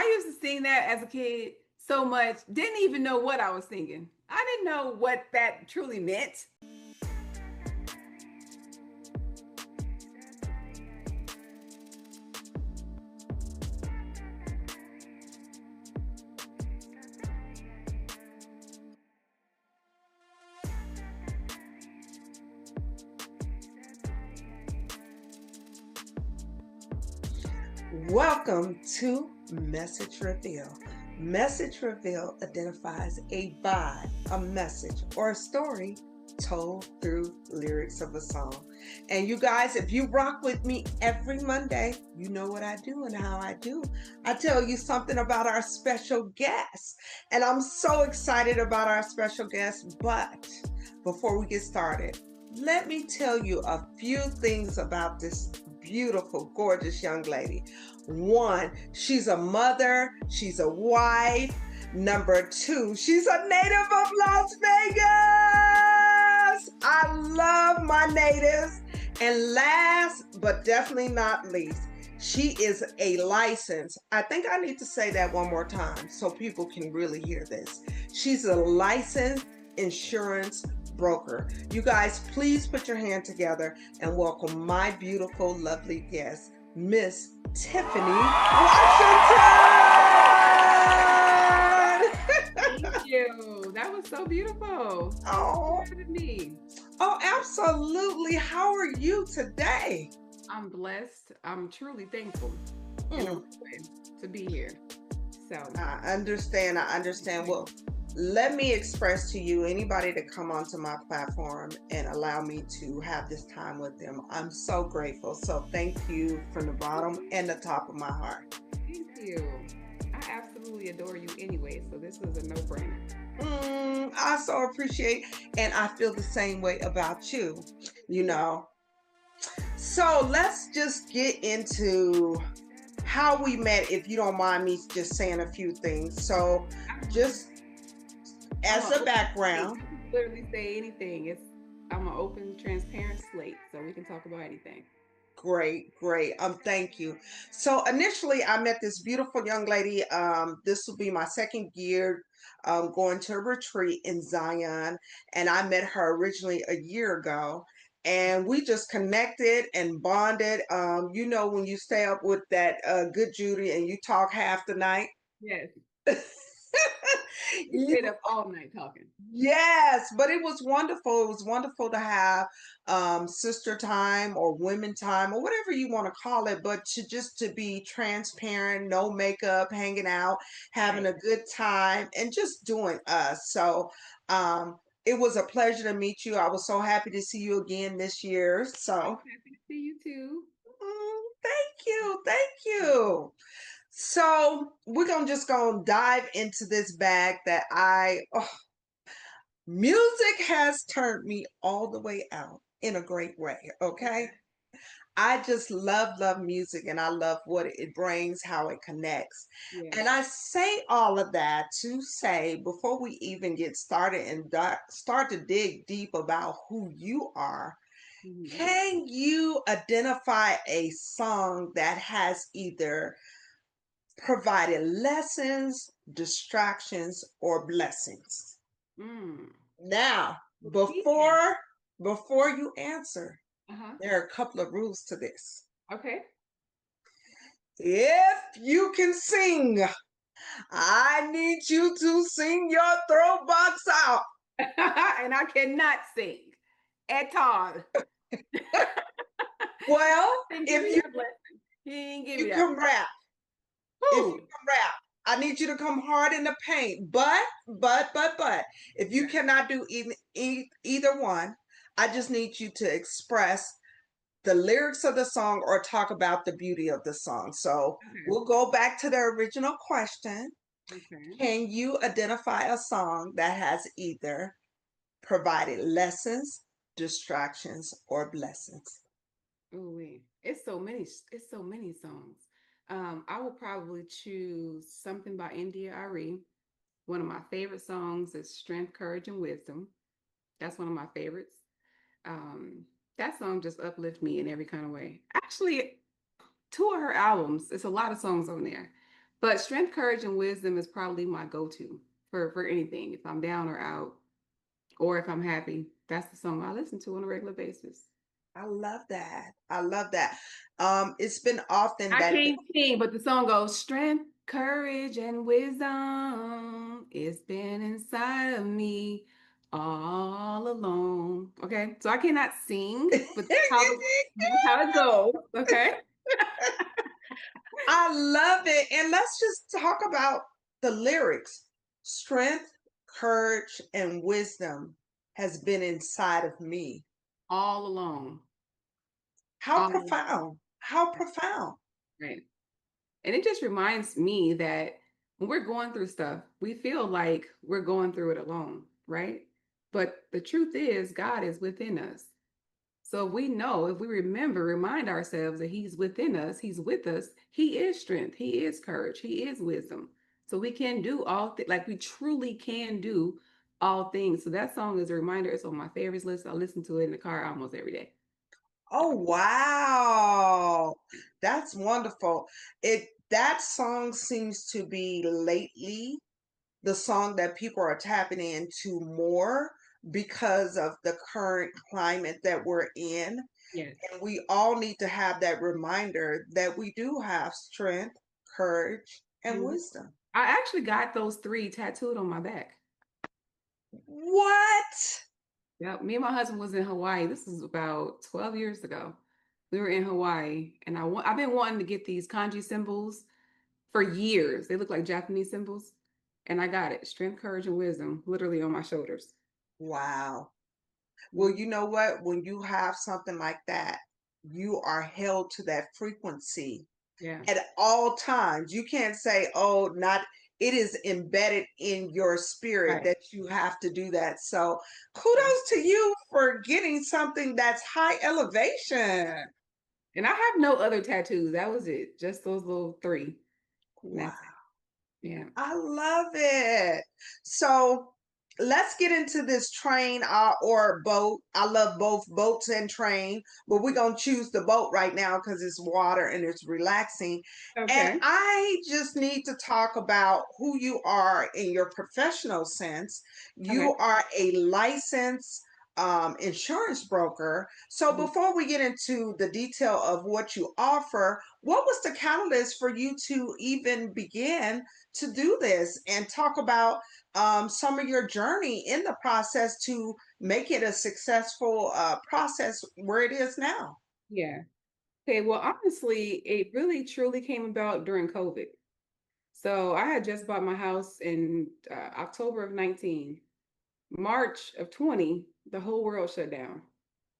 I used to sing that as a kid so much, didn't even know what I was singing. I didn't know what that truly meant. Welcome to Message Reveal. Message Reveal identifies a vibe, a message, or a story told through lyrics of a song. And you guys, if you rock with me every Monday, you know what I do and how I do. I tell you something about our special guest. And I'm so excited about our special guest. But before we get started, let me tell you a few things about this beautiful, gorgeous young lady. One, she's a mother, she's a wife. Number two, she's a native of Las Vegas. I love my natives. And last but definitely not least, she is a licensed, I think I need to say that one more time so people can really hear this. She's a licensed insurance broker. You guys, please put your hand together and welcome my beautiful, lovely guest, Miss Tiffany Washington. Thank you. That was so beautiful. Oh, Thank you for me. oh, absolutely. How are you today? I'm blessed. I'm truly thankful in a Mm, way to be here. So, I understand. Well, let me express to you, anybody to come onto my platform and allow me to have this time with them. I'm so grateful. So thank you from the bottom and the top of my heart. thank you. I absolutely adore you anyway, so this was a no-brainer. I so appreciate, and I feel the same way about you, you know. So let's just get into how we met, if you don't mind me just saying a few things. So just I'm as an a open slate. background, You can literally say anything. I'm an open, transparent slate, so we can talk about anything. great, great. Thank you. So initially, I met this beautiful young lady. This will be my second year going to a retreat in Zion, and I met her originally a year ago. And we just connected and bonded. When you stay up with that good Judy and you talk half the night. Yes, we You stayed up all night talking. Yes, but it was wonderful. It was wonderful to have sister time or women time or whatever you want to call it, but to be transparent, no makeup, hanging out, having Right. a good time, and just doing us. So it was a pleasure to meet you. I was so happy to see you again this year. I So was happy to see you too. thank you, thank you. So we're gonna dive into this bag that music has turned me all the way out in a great way, okay? Okay. I just love music and I love what it brings, how it connects. Yeah. And I say all of that to say, before we even get started and start to dig deep about who you are, Hmm. can you identify a song that has either provided lessons, distractions, or blessings? Mm. Now, Repeat that. before you answer, Uh-huh. there are a couple of rules to this. Okay. If you can sing, I need you to sing your throat box out. And I cannot sing at all. Well, Didn't give if me you that blessing. He didn't give me you that can one. rap, if you Who? can rap, I need you to come hard in the paint. But, if you Okay. cannot do either one, I just need you to express the lyrics of the song or talk about the beauty of the song. So Okay. we'll go back to the original question. Okay. Can you identify a song that has either provided lessons, distractions, or blessings? Oh wait. It's so many songs. I would probably choose something by India Ari. One of my favorite songs is Strength, Courage, and Wisdom. That's one of my favorites. Um, that song just uplifts me in every kind of way. Actually, two of her albums, it's a lot of songs on there, But strength, courage, and wisdom is probably my go-to for anything. If I'm down or out, or if I'm happy, that's the song I listen to on a regular basis. I love that. I love that. It's been often I that can't sing, but the song goes strength, courage, and wisdom. It's been inside of me all along. Okay, so I cannot sing, but that's how it goes. Okay. I love it. And let's just talk about the lyrics. Strength, courage, and wisdom has been inside of me. All along. How All profound. How profound. right. And it just reminds me that when we're going through stuff, we feel like we're going through it alone, right? But the truth is, God is within us. So we know if we remember, remind ourselves that He's within us, He's with us, He is strength, He is courage, He is wisdom. So we can do all things, like we truly can do all things. So that song is a reminder. It's on my favorites list. I listen to it in the car almost every day. Oh wow. That's wonderful. It that song seems to be lately the song that people are tapping into more because of the current climate that we're in. Yes. And we all need to have that reminder that we do have strength, courage, and Mhm. wisdom. I actually got those three tattooed on my back. What? Yeah, me and my husband was in Hawaii. This was about 12 years ago. We were in Hawaii, and I've been wanting to get these kanji symbols for years. They look like Japanese symbols, and I got it. Strength, courage, and wisdom, literally on my shoulders. Wow. Well, Mhm. you know what? When you have something like that, you are held to that frequency Yeah, at all times. You can't say, oh, not, it is embedded in your spirit right. that you have to do that. So Yeah. kudos to you for getting something that's high elevation. And I have no other tattoos. That was it. Just those little three. And Wow. that's it. Yeah. I love it. So let's get into this train or boat. I love both boats and train, but we're going to choose the boat right now because it's water and it's relaxing. And Okay. I just need to talk about who you are in your professional sense. Okay. You are a licensed insurance broker. So Mhm. before we get into the detail of what you offer, what was the catalyst for you to even begin to do this and talk about some of your journey in the process to make it a successful process where it is now. Yeah. Okay. Well, honestly, it really truly came about during COVID. So I had just bought my house in October of 19. March of 20, the whole world shut down.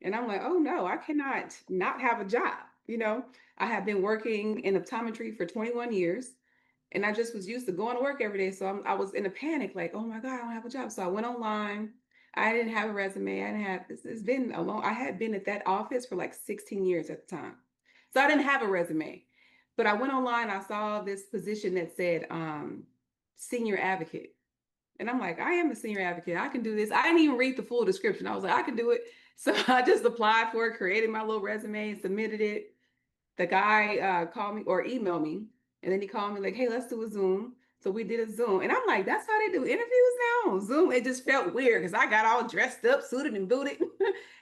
And I'm like, oh no, I cannot not have a job. I have been working in optometry for 21 years and I just was used to going to work every day. So I was in a panic, like, oh my God, I don't have a job. So I went online. I didn't have a resume. I didn't have, it's been a long, I had been at that office for like 16 years at the time. So I didn't have a resume. But I went online, I saw this position that said senior advocate. And I'm like, I am a senior advocate. I can do this. I didn't even read the full description. I was like, I can do it. So I just applied for it, created my little resume, submitted it. The guy called me or emailed me, and then he called me like, "Hey, let's do a Zoom." So we did a Zoom, and I'm like, "That's how they do interviews now on Zoom." It just felt weird because I got all dressed up, suited and booted,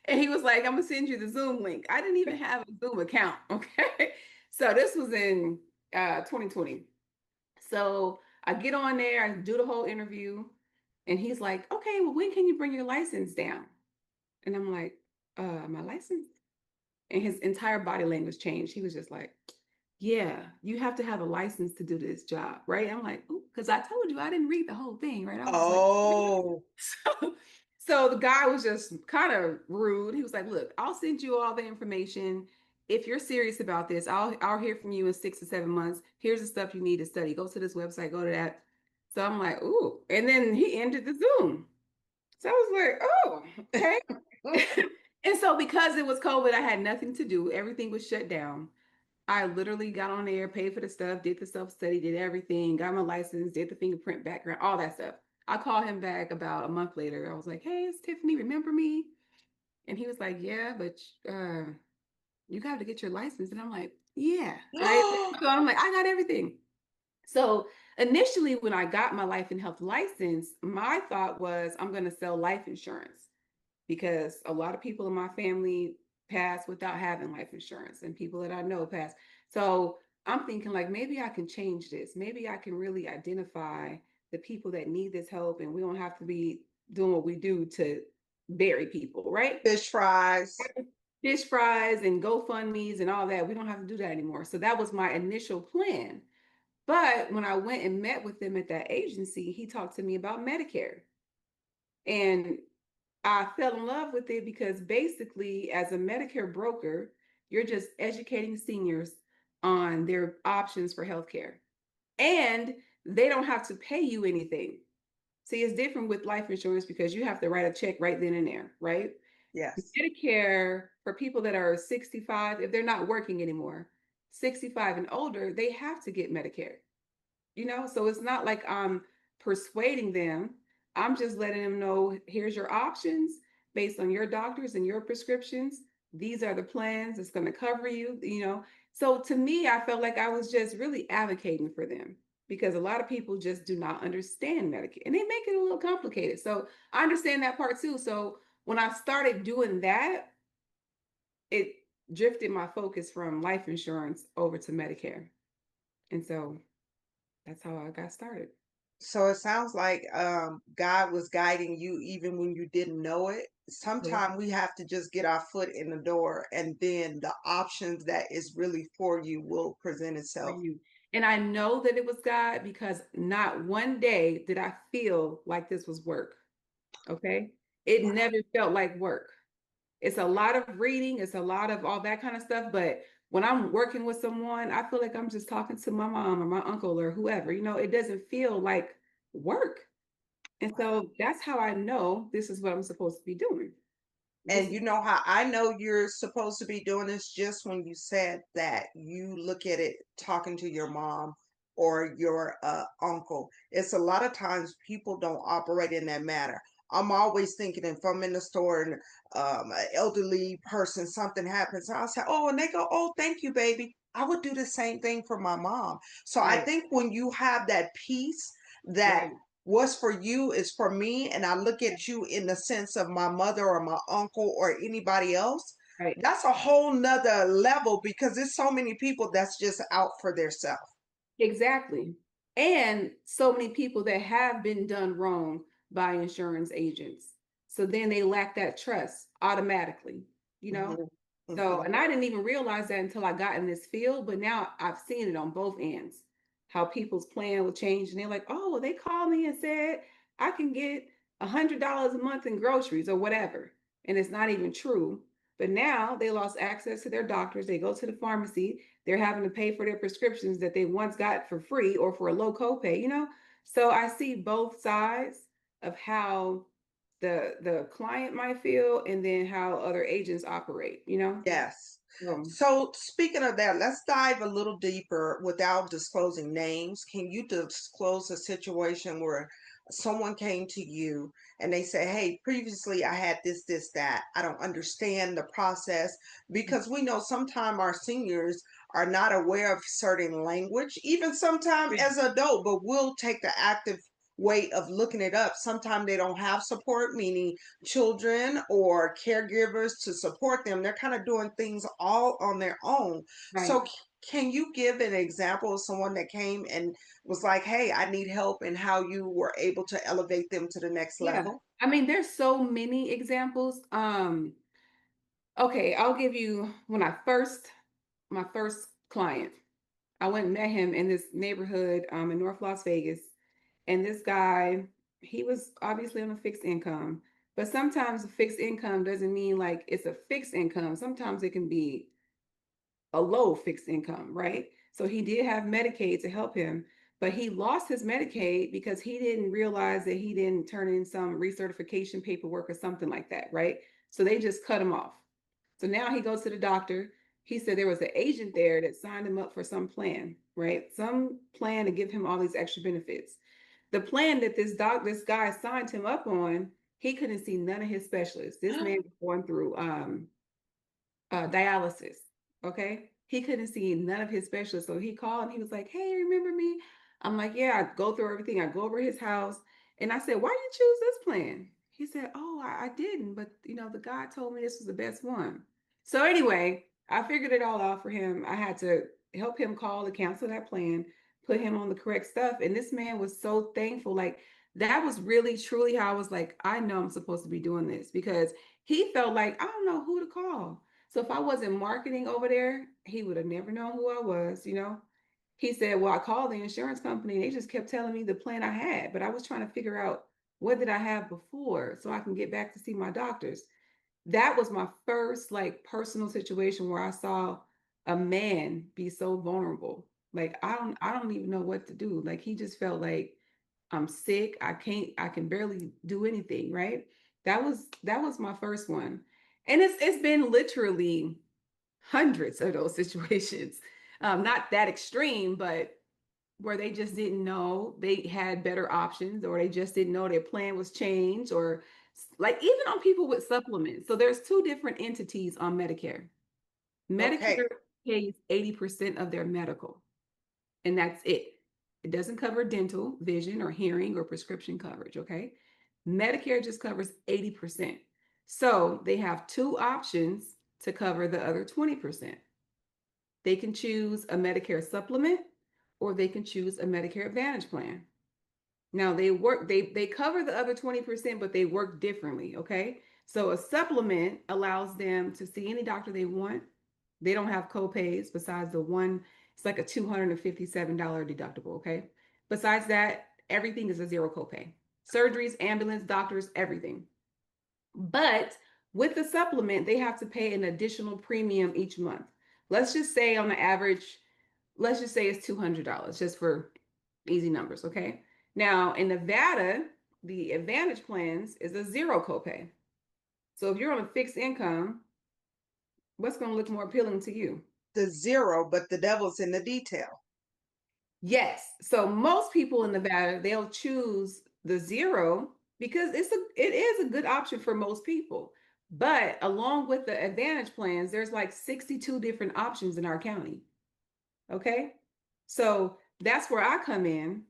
and he was like, "I'm gonna send you the Zoom link." I didn't even have a Zoom account. Okay, so this was in 2020. So I get on there, I do the whole interview, and he's like, "Okay, well, when can you bring your license down?" And I'm like, my license?" And his entire body language changed. He was just like, yeah, you have to have a license to do this job, right? I'm like, because I told you I didn't read the whole thing, right? I was just like, Oh, so, so the guy was just kind of rude. He was like, look, I'll send you all the information. If you're serious about this, I'll hear from you in 6 to 7 months. Here's the stuff you need to study. Go to this website, go to that. So I'm like, ooh. And then he ended the Zoom. So I was like, oh, okay. And so because it was COVID, I had nothing to do. Everything was shut down. I literally got on there, paid for the stuff, did the self study, did everything, got my license, did the fingerprint background, all that stuff. I called him back about a month later. I was like, hey, it's Tiffany, remember me? And he was like, yeah, but you got to get your license. And I'm like, yeah, right. So I'm like, I got everything. So initially, when I got my life and health license, my thought was I'm going to sell life insurance because a lot of people in my family pass without having life insurance, and people that I know pass. So I'm thinking like maybe I can change this. Maybe I can really identify the people that need this help, and we don't have to be doing what we do to bury people, right? Fish fries. Fish fries and GoFundMe's and all that. We don't have to do that anymore. So that was my initial plan. But when I went and met with him at that agency, he talked to me about Medicare. And I fell in love with it because basically, as a Medicare broker, you're just educating seniors on their options for healthcare. And they don't have to pay you anything. See, it's different with life insurance because you have to write a check right then and there, right? Yes. Medicare, for people that are 65, if they're not working anymore, 65 and older, they have to get Medicare. So it's not like I'm persuading them. I'm just letting them know here's your options based on your doctors and your prescriptions. These are the plans. It's going to cover you. So to me, I felt like I was just really advocating for them because a lot of people just do not understand Medicaid and they make it a little complicated. So I understand that part too. So when I started doing that, it drifted my focus from life insurance over to Medicare. And so that's how I got started. So it sounds like God was guiding you even when you didn't know it. Sometimes we have to just get our foot in the door, and then the options that is really for you will present For itself. you. And I know that it was God because not one day did I feel like this was work. Okay. It never felt like work. It's a lot of reading, it's a lot of all that kind of stuff. But when I'm working with someone, I feel like I'm just talking to my mom or my uncle or whoever. It doesn't feel like work. And so that's how I know this is what I'm supposed to be doing. This And is you know how I know you're supposed to be doing this just when you said that you look at it talking to your mom or your uncle. It's a lot of times people don't operate in that manner. I'm always thinking if I'm in the store and an elderly person, something happens, I'll say, oh, and they go, oh, thank you, baby. I would do the same thing for my mom. So I right, think when you have that peace that right, what's for you is for me, and I look at you in the sense of my mother or my uncle or anybody else, right. that's a whole nother level because there's so many people that's just out for their self. Exactly. And so many people that have been done wrong by insurance agents. So then they lack that trust automatically, you know? Hmm. So, Hmm. and I didn't even realize that until I got in this field, but now I've seen it on both ends, how people's plan will change. And they're like, oh, well, they called me and said I can get $100 a month in groceries or whatever. And it's not even true. But now they lost access to their doctors. They go to the pharmacy. They're having to pay for their prescriptions that they once got for free or for a low copay. So I see both sides of how the client might feel and then how other agents operate. Yes. Um, So speaking of that, let's dive a little deeper without disclosing names. Can you disclose a situation where someone came to you and they say, hey, previously I had this, that. I don't understand the process because we know sometimes our seniors are not aware of certain language, even sometimes as an adult, but we'll take the active way of looking it up. Sometimes they don't have support, meaning children or caregivers to support them. They're kind of doing things all on their own. right. So, can you give an example of someone that came and was like, hey, I need help, and how you were able to elevate them to the next Yeah. level? I mean, there's so many examples. Okay, I'll give you my first client. I went and met him in this neighborhood in North Las Vegas. And this guy, he was obviously on a fixed income. But sometimes a fixed income doesn't mean like it's a fixed income. Sometimes it can be a low fixed income, right? So he did have Medicaid to help him, but he lost his Medicaid because he didn't realize that he didn't turn in some recertification paperwork or something like that, right? So they just cut him off. So now he goes to the doctor. He said there was an agent there that signed him up for some plan, right? Some plan to give him all these extra benefits. The plan that this guy signed him up on, he couldn't see none of his specialists. This man was going through dialysis. Okay. He couldn't see none of his specialists. So he called and he was like, hey, remember me? I'm like, yeah, I go through everything. I go over his house. And I said, why you choose this plan? He said, oh, I didn't. But, the guy told me this was the best one. So anyway, I figured it all out for him. I had to help him call to cancel that plan, put him on the correct stuff. And this man was so thankful. Like, that was really, truly how I was like, I know I'm supposed to be doing this because he felt like I don't know who to call. So if I wasn't marketing over there, he would have never known who I was. He said, well, I called the insurance company. They just kept telling me the plan I had, but I was trying to figure out what did I have before so I can get back to see my doctors. That was my first like personal situation where I saw a man be so vulnerable. Like I don't even know what to do. Like he just felt like I'm sick. I can barely do anything, right? That was my first one. And it's been literally hundreds of those situations. Not that extreme, but where they just didn't know they had better options, or they just didn't know their plan was changed, or like even on people with supplements. So there's two different entities on Medicare. Okay. Medicare pays 80% of their medical, and that's it. It doesn't cover dental, vision, or hearing or prescription coverage. Okay. Medicare just covers 80%. So they have two options to cover the other 20%. They can choose a Medicare supplement or they can choose a Medicare Advantage plan. Now they cover the other 20%, but they work differently, okay? So a supplement allows them to see any doctor they want. They don't have copays besides the one, it's like a $257 deductible, okay? Besides that, everything is a zero copay. Surgeries, ambulance, doctors, everything. But with the supplement, they have to pay an additional premium each month. Let's just say on the average, let's just say it's $200 just for easy numbers, okay? Now, in Nevada, the Advantage plans is a zero copay. So if you're on a fixed income, what's going to look more appealing to you? The zero, but the devil's in the detail. Yes. So most people in Nevada, they'll choose the zero because it is a good option for most people. But along with the Advantage plans, there's like 62 different options in our county. Okay? So that's where I come in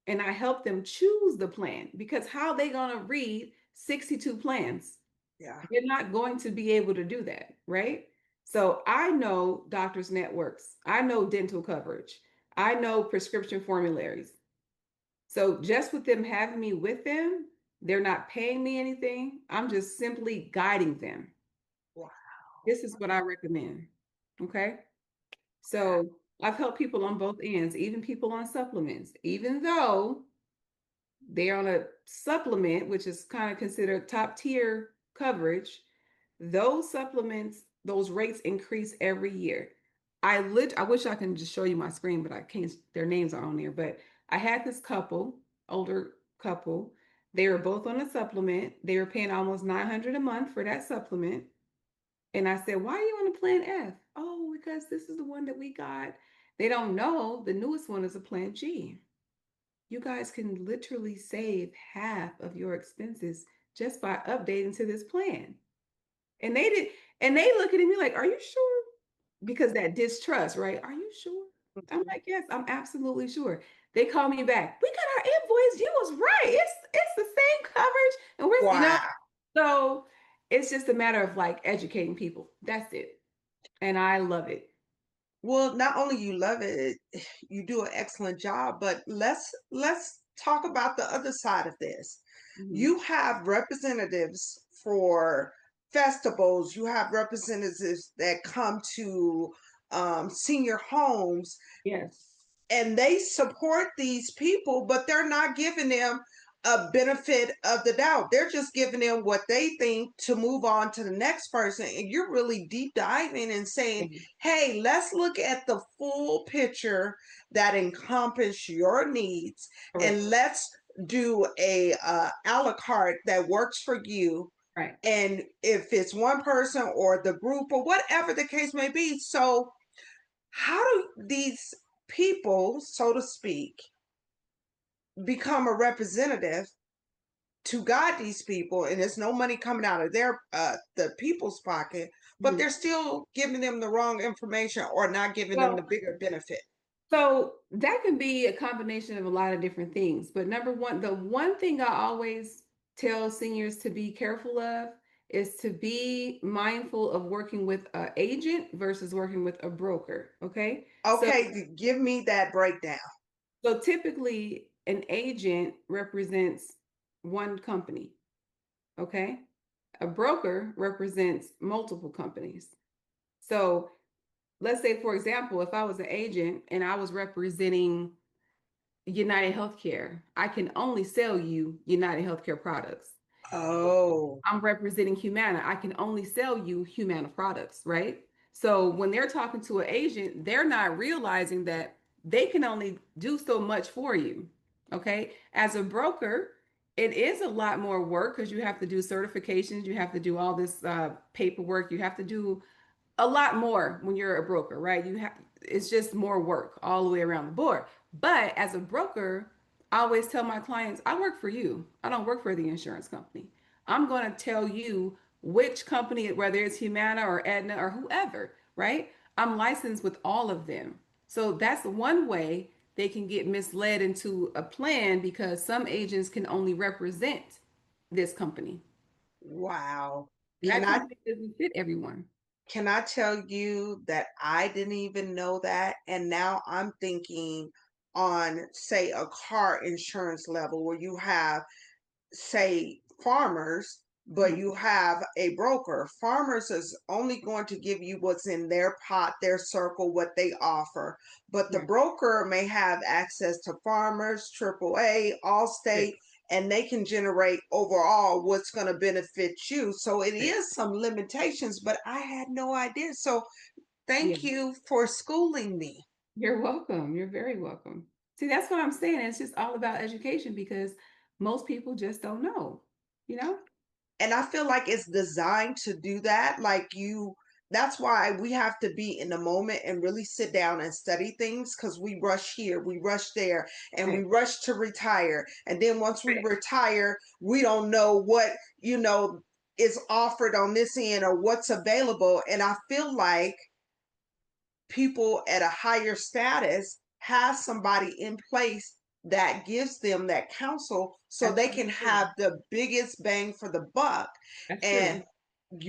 and I help them choose the plan, because how are they going to read 62 plans? Yeah. You're not going to be able to do that, right? So I know doctors' networks, I know dental coverage, I know prescription formularies. So just with them having me with them, they're not paying me anything. I'm just simply guiding them. Wow. This is what I recommend. Okay. So I've helped people on both ends, even people on supplements, even though they're on a supplement, which is kind of considered top tier coverage. Those supplements, those rates increase every year. I wish I can just show you my screen, but I can't. Their names are on there. But I had this couple, older couple. They were both on a supplement. They were paying almost 900 a month for that supplement. And I said, "Why are you on a plan F?" "Oh, because this is the one that we got." They don't know the newest one is a plan G. You guys can literally save half of your expenses just by updating to this plan. And they did, and they looking at me like, "Are you sure?" Because that distrust, right? "Are you sure?" I'm Mhm. like, "Yes, I'm absolutely sure." They call me back. "We got our invoice. You was right. It's the same coverage, and we're. Wow. So it's just a matter of like educating people. That's it. And I love it. Well, not only you love it, you do an excellent job, but let's talk about the other side of this. Mhm. You have representatives for festivals, you have representatives that come to senior homes, Yes. and they support these people, but they're not giving them a benefit of the doubt. They're just giving them what they think to move on to the next person. And you're really deep diving and saying, Mhm. hey, let's look at the full picture that encompass your needs, Correct. and let's do a la carte that works for you. Right. And if it's one person or the group or whatever the case may be. So how do these people, so to speak, become a representative to guide these people? And there's no money coming out of their the people's pocket, but Mhm. they're still giving them the wrong information or not giving them the Well, bigger benefit. So that can be a combination of a lot of different things. But number one, the one thing I always tell seniors to be careful of is to be mindful of working with an agent versus working with a broker. Okay. Okay, give me that breakdown. So typically an agent represents one company. Okay. A broker represents multiple companies. So let's say, for example, if I was an agent and I was representing United Healthcare, I can only sell you United Healthcare products. Oh, I'm representing Humana. I can only sell you Humana products, right? So when they're talking to an agent, they're not realizing that they can only do so much for you. Okay. As a broker, it is a lot more work because you have to do certifications, you have to do all this paperwork, you have to do a lot more when you're a broker, right? You have it's just more work all the way around the board. But as a broker, I always tell my clients, I work for you. I don't work for the insurance company. I'm going to tell you which company, whether it's Humana or Aetna or whoever, right? I'm licensed with all of them. So that's one way they can get misled into a plan because some agents can only represent this company. wow. And Can that I company doesn't fit everyone. can I tell you that I didn't even know that? And now I'm thinking on, say, a car insurance level where you have, say, farmers, but Mhm. you have a broker. Farmers is only going to give you what's in their pot, their circle, what they offer. But the Right. broker may have access to farmers, AAA, Right. Allstate, and they can generate overall what's going to benefit you. So it Right. is some limitations, but I had no idea. So Yeah. thank you for schooling me. You're welcome. You're very welcome. See, that's what I'm saying. It's just all about education because most people just don't know, you know? And I feel like it's designed to do that. Like that's why we have to be in the moment and really sit down and study things because we rush here, we rush there, and we Right. rush to retire. And then once we Right. retire, we don't know what, is offered on this end or what's available. And I feel like people at a higher status have somebody in place that gives them that counsel so they can Absolutely. have the biggest bang for the buck. That's true. And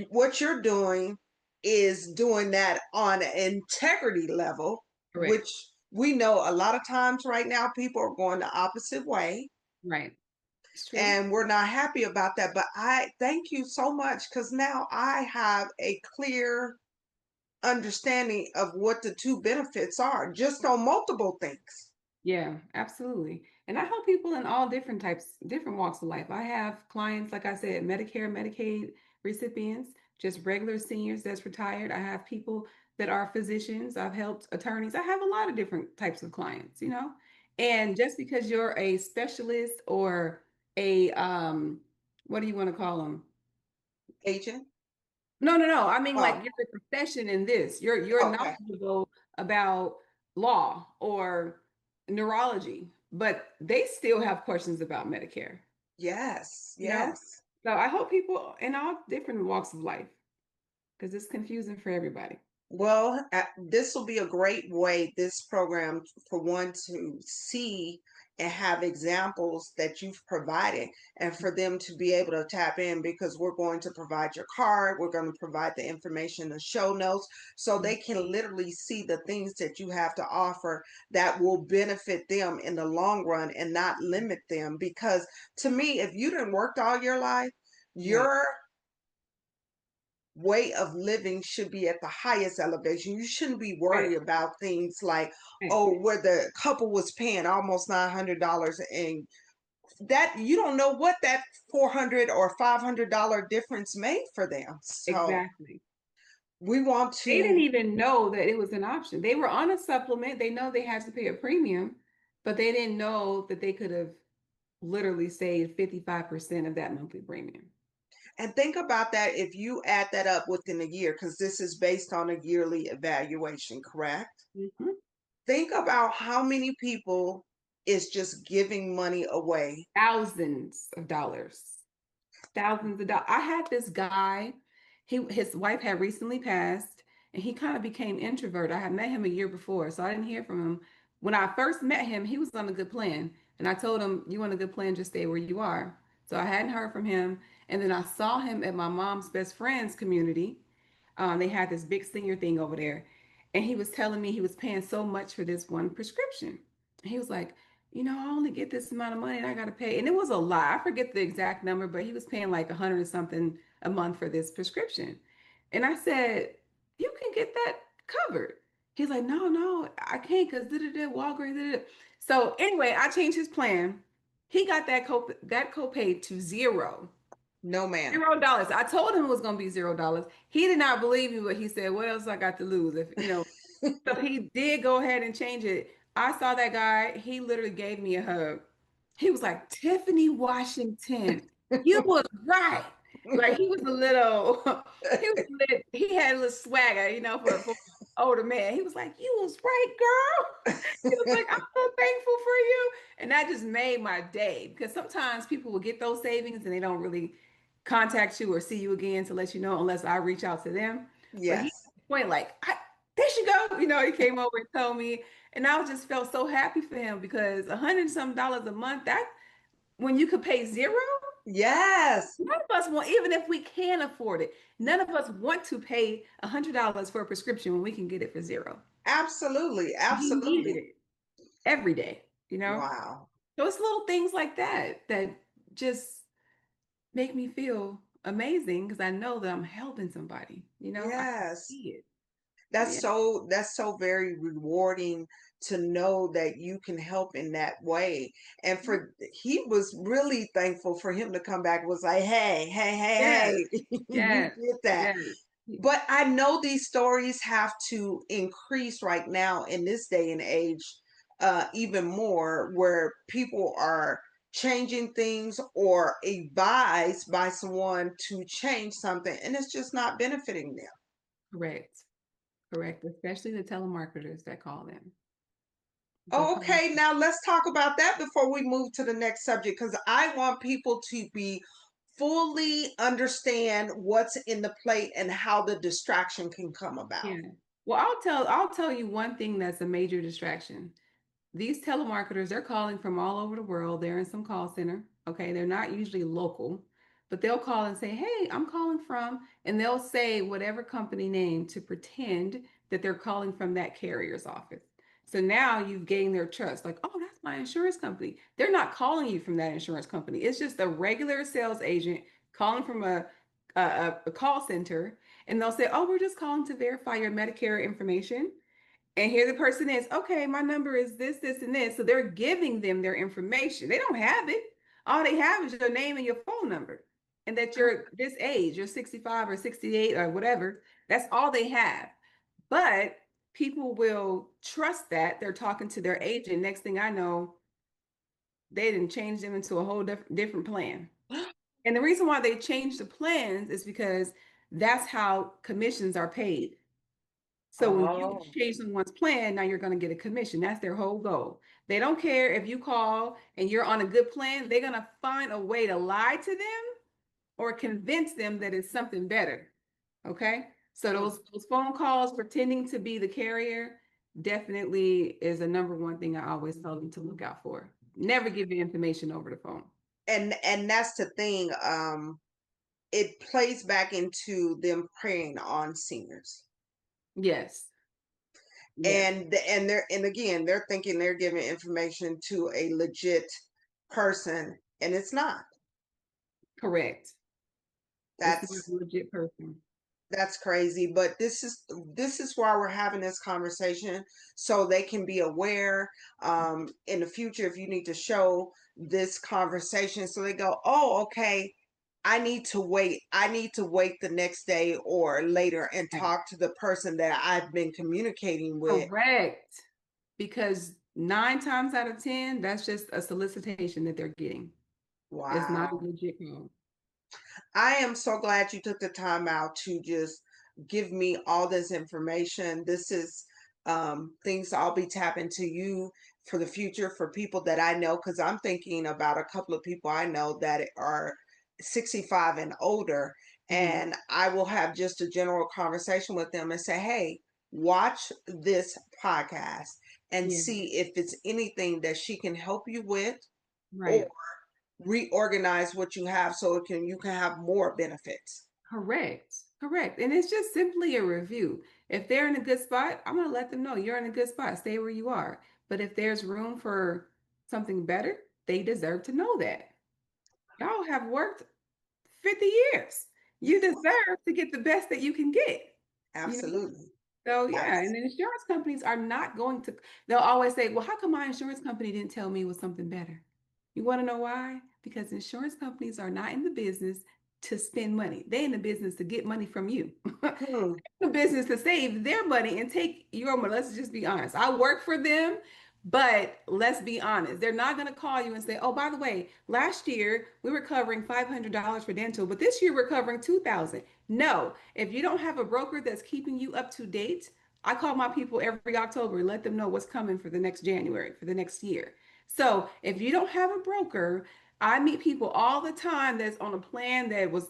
what you're doing is doing that on an integrity level, Correct. which we know a lot of times right now people are going the opposite way, Right. It's true. and we're not happy about that. But I thank you so much because now I have a clear understanding of what the two benefits are just on multiple things. Yeah, absolutely. And I help people in all different types, different walks of life. I have clients, like I said, Medicare, Medicaid recipients, just regular seniors that's retired. I have people that are physicians. I've helped attorneys. I have a lot of different types of clients, you know? And just because you're a specialist or a what do you want to call them? Agent? No, no, no. I mean, like Oh, you're a profession in this. You're okay. knowledgeable about law or neurology, but they still have questions about Medicare, Yes, you know? yes. So I hope people in all different walks of life, because it's confusing for everybody. Well, this will be a great way, this program, for one to see and have examples that you've provided, and for them to be able to tap in because we're going to provide your card, we're going to provide the information, the show notes, so they can literally see the things that you have to offer that will benefit them in the long run and not limit them. Because to me, if you didn't worked all your life, Right, your way of living should be at the highest elevation. You shouldn't be right, worried about things like, right. oh, where the couple was paying almost $900, and that you don't know what that $400 or $500 difference made for them. So Exactly. we want They didn't to, even know that it was an option. They were on a supplement. They know they had to pay a premium, but they didn't know that they could have literally saved 55% of that monthly premium. and think about that if you add that up within a year, because this is based on a yearly evaluation, correct? Mhm. Think about how many people is just giving money away. Thousands of dollars. Thousands of dollars. I had this guy, his wife had recently passed, and he kind of became introvert. I had met him a year before, so I didn't hear from him. When I first met him, he was on a good plan. And I told him, you want a good plan, just stay where you are. So I hadn't heard from him. And then I saw him at my mom's best friend's community. They had this big senior thing over there. And he was telling me he was paying so much for this one prescription. He was like, I only get this amount of money and I got to pay. And it was a lot. I forget the exact number, but he was paying like 100 and something a month for this prescription. And I said, you can get that covered. He's like, no, no, I can't because Walgreens. Da-da-da. So anyway, I changed his plan. He got that copay to zero. No, ma'am. $0. I told him it was gonna be $0. He did not believe me, but he said, "What else I got to lose?" So he did go ahead and change it. I saw that guy. He literally gave me a hug. He was like, "Tiffany Washington, you was right." Like he was a little, he had a little swagger, for an older man. He was like, "You was right, girl." He was like, "I'm so thankful for you," and that just made my day because sometimes people will get those savings and they don't really contact you or see you again to let you know unless I reach out to them. But he Yes. went like, there she go. He came over and told me, and I just felt so happy for him because $100 a month, that when you could pay zero, Yes. none of us want, even if we can afford it, none of us want to pay $100 for a prescription when we can get it for zero. Absolutely. He needed Absolutely. it every day. Wow. So it's little things like that that just make me feel amazing because I know that I'm helping somebody. I can Yes. see it. Yeah, That's so very rewarding to know that you can help in that way. And for he was really thankful for him to come back, was like, hey, hey, yes, hey, hey, you yes, did that. yes. But I know these stories have to increase right now in this day and age, even more, where people are changing things or advised by someone to change something, and it's just not benefiting them. Correct, correct. Especially the telemarketers that call them. They're Oh, calling. okay, now let's talk about that before we move to the next subject, because I want people to be fully understand what's in the plate and how the distraction can come about. Yeah. Well, I'll tell you one thing that's a major distraction. These telemarketers, they're calling from all over the world. They're in some call center. Okay. They're not usually local, but they'll call and say, "Hey, I'm calling from," and they'll say whatever company name to pretend that they're calling from that carrier's office. So now you've gained their trust. Like, oh, that's my insurance company. They're not calling you from that insurance company. It's just a regular sales agent calling from a call center. And they'll say, "Oh, we're just calling to verify your Medicare information." And here the person is, okay, my number is this, and this. So they're giving them their information. They don't have it. All they have is your name and your phone number. And that you're this age, you're 65 or 68 or whatever. That's all they have. But people will trust that they're talking to their agent. Next thing I know, they didn't change them into a whole different plan. And the reason why they changed the plans is because that's how commissions are paid. So when you Oh, change someone's plan, now you're going to get a commission. That's their whole goal. They don't care if you call and you're on a good plan, they're going to find a way to lie to them or convince them that it's something better. Okay? So mm. those phone calls pretending to be the carrier definitely is a number one thing I always tell them to look out for. Never give your information over the phone. And that's the thing. It plays back into them preying on seniors. Yes. Yes. And again, they're thinking they're giving information to a legit person, and it's not. Correct. It's not a That's legit person. that's crazy, but this is why we're having this conversation, so they can be aware, in the future, if you need to show this conversation, so they go, oh, okay, I need to wait the next day or later and talk to the person that I've been communicating with. Correct. Because 9 times out of 10, that's just a solicitation that they're getting. It's not a Wow. legit call. I am so glad you took the time out to just give me all this information. This is, things I'll be tapping to you for the future for people that I know, because I'm thinking about a couple of people I know that are 65 and older, Mhm. and I will have just a general conversation with them and say, hey, watch this podcast. and Yeah. see if it's anything that she can help you with, or Right. reorganize what you have so you can have more benefits. Correct. Correct. And it's just simply a review. If they're in a good spot, I'm going to let them know you're in a good spot. Stay where you are. But if there's room for something better, they deserve to know that. Y'all have worked 50 years. You deserve to get the best that you can get. You know? Absolutely. So yeah, and Abs- the insurance companies are not going to, they'll always say, well, how come my insurance company didn't tell me it was something better? You want to know why? Because insurance companies are not in the business to spend money. They're in the business to get money from you. hmm. The business to save their money and take your money. Let's just be honest. I work for them, but let's be honest. They're not going to call you and say, "Oh, by the way, last year we were covering $500 for dental, but this year we're covering 2,000." No, if you don't have a broker that's keeping you up to date, I call my people every October and let them know what's coming for the next January, for the next year. So, if you don't have a broker, I meet people all the time that's on a plan that was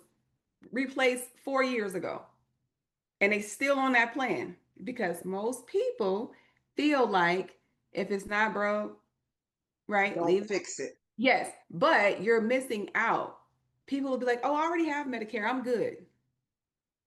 replaced 4 years ago and they still on that plan because most people feel like if it's not broke, right, Don't leave it. fix it. Yes, but you're missing out. People will be like, oh, I already have Medicare, I'm good.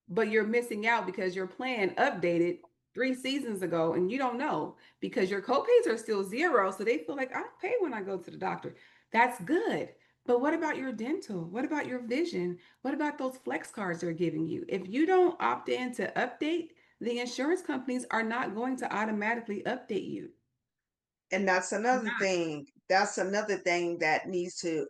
But you're missing out because your plan updated 3 seasons ago and you don't know because your copays are still zero. So they feel like I don't pay when I go to the doctor. That's good. But what about your dental? What about your vision? What about those flex cards they're giving you? If you don't opt in to update, the insurance companies are not going to automatically update you. And that's another thing that needs to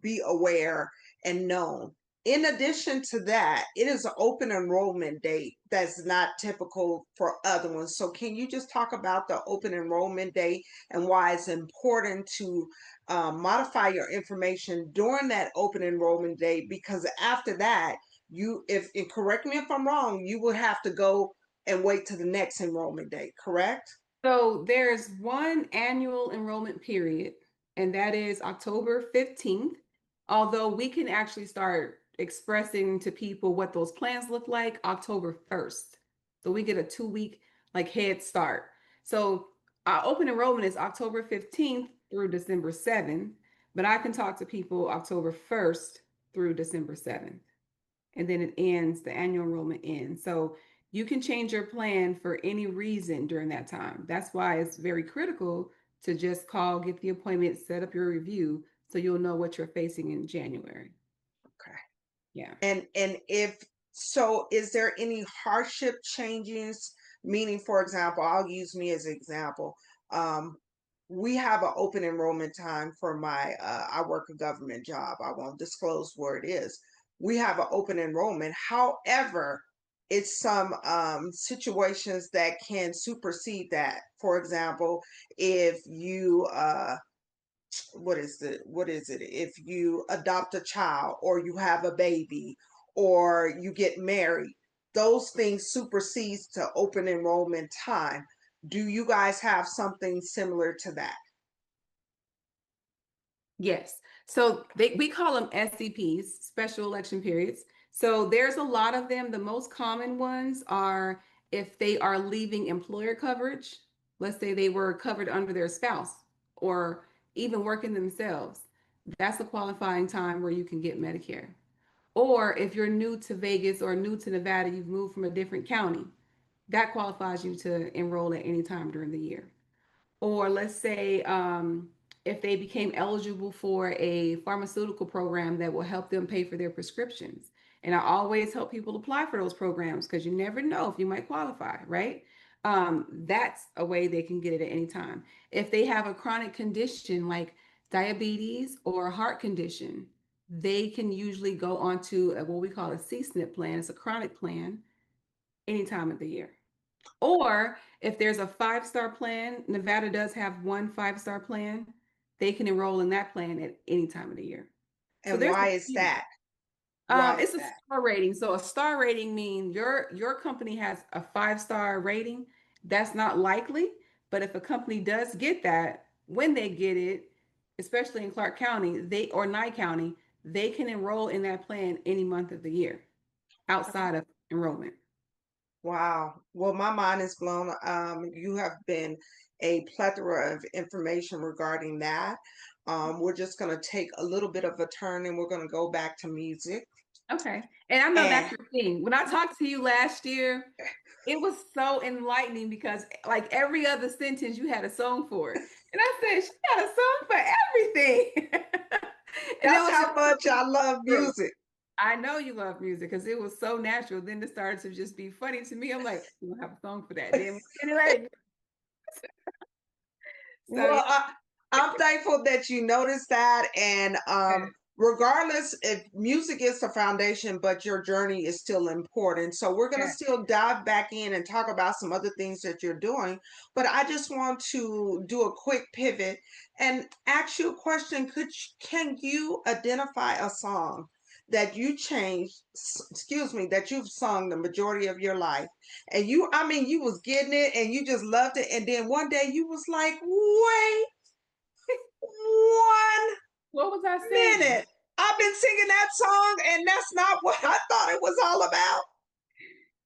be aware and known. In addition to that, it is an open enrollment date that's not typical for other ones. So can you just talk about the open enrollment date and why it's important to modify your information during that open enrollment date? Because after that, if and correct me if I'm wrong, you will have to go and wait to the next enrollment date, correct? So there's one annual enrollment period, and that is October 15th. Although we can actually start expressing to people what those plans look like October 1st. So we get a 2 week like head start. So our open enrollment is October 15th through December 7th, but I can talk to people October 1st through December 7th, and then it ends, the annual enrollment ends. So you can change your plan for any reason during that time. That's why it's very critical to just call, get the appointment, set up your review so you'll know what you're facing in January. Okay. Yeah. And if so, is there any hardship changes? Meaning, for example, I'll use me as an example. Um, we have an open enrollment time for I work a government job. I won't disclose where it is. We have an open enrollment. However, it's some situations that can supersede that. For example, if you what is it if you adopt a child or you have a baby or you get married, those things supersedes to open enrollment time. Do you guys have something similar to that? Yes. So we call them SEPs, special election periods. So there's a lot of them. The most common ones are if they are leaving employer coverage. Let's say they were covered under their spouse or even working themselves. That's a qualifying time where you can get Medicare. Or if you're new to Vegas or new to Nevada, you've moved from a different county, that qualifies you to enroll at any time during the year. Or let's say if they became eligible for a pharmaceutical program that will help them pay for their prescriptions. And I always help people apply for those programs because you never know if you might qualify, right? That's a way they can get it at any time. If they have a chronic condition like diabetes or a heart condition, they can usually go onto what we call a C-SNP plan. It's a chronic plan any time of the year. Or if there's a 5-star plan, Nevada does have one 5-star plan. They can enroll in that plan at any time of the year. So And there's a why is few. that? Why is It's a that? star rating. So a star rating means your company has a 5-star rating. That's not likely, but if a company does get that, when they get it, especially in Clark County, they or Nye County, they can enroll in that plan any month of the year outside of enrollment. Wow. Well, my mind is blown. You have been a plethora of information regarding that. We're just going to take a little bit of a turn and we're going to go back to music. Okay. And I know And that's your thing. When I talked to you last year, it was so enlightening because like every other sentence you had a song for it. And I said, she got a song for everything. And it that's was just how much I love true. music. I know you love music because it was so natural. Then it started to just be funny to me. I'm like, you don't have a song for that. Then anyway, so yeah. Well, I'm thankful that you noticed that. And Yeah. regardless if music is the foundation, but your journey is still important. So we're going to Yeah. still dive back in and talk about some other things that you're doing. But I just want to do a quick pivot and ask you a question. Can you identify a song that you changed, excuse me, that you've sung the majority of your life? And I mean, you was getting it and you just loved it. And then one day you was like, wait 1 What was I saying? minute. I've been singing that song and that's not what I thought it was all about.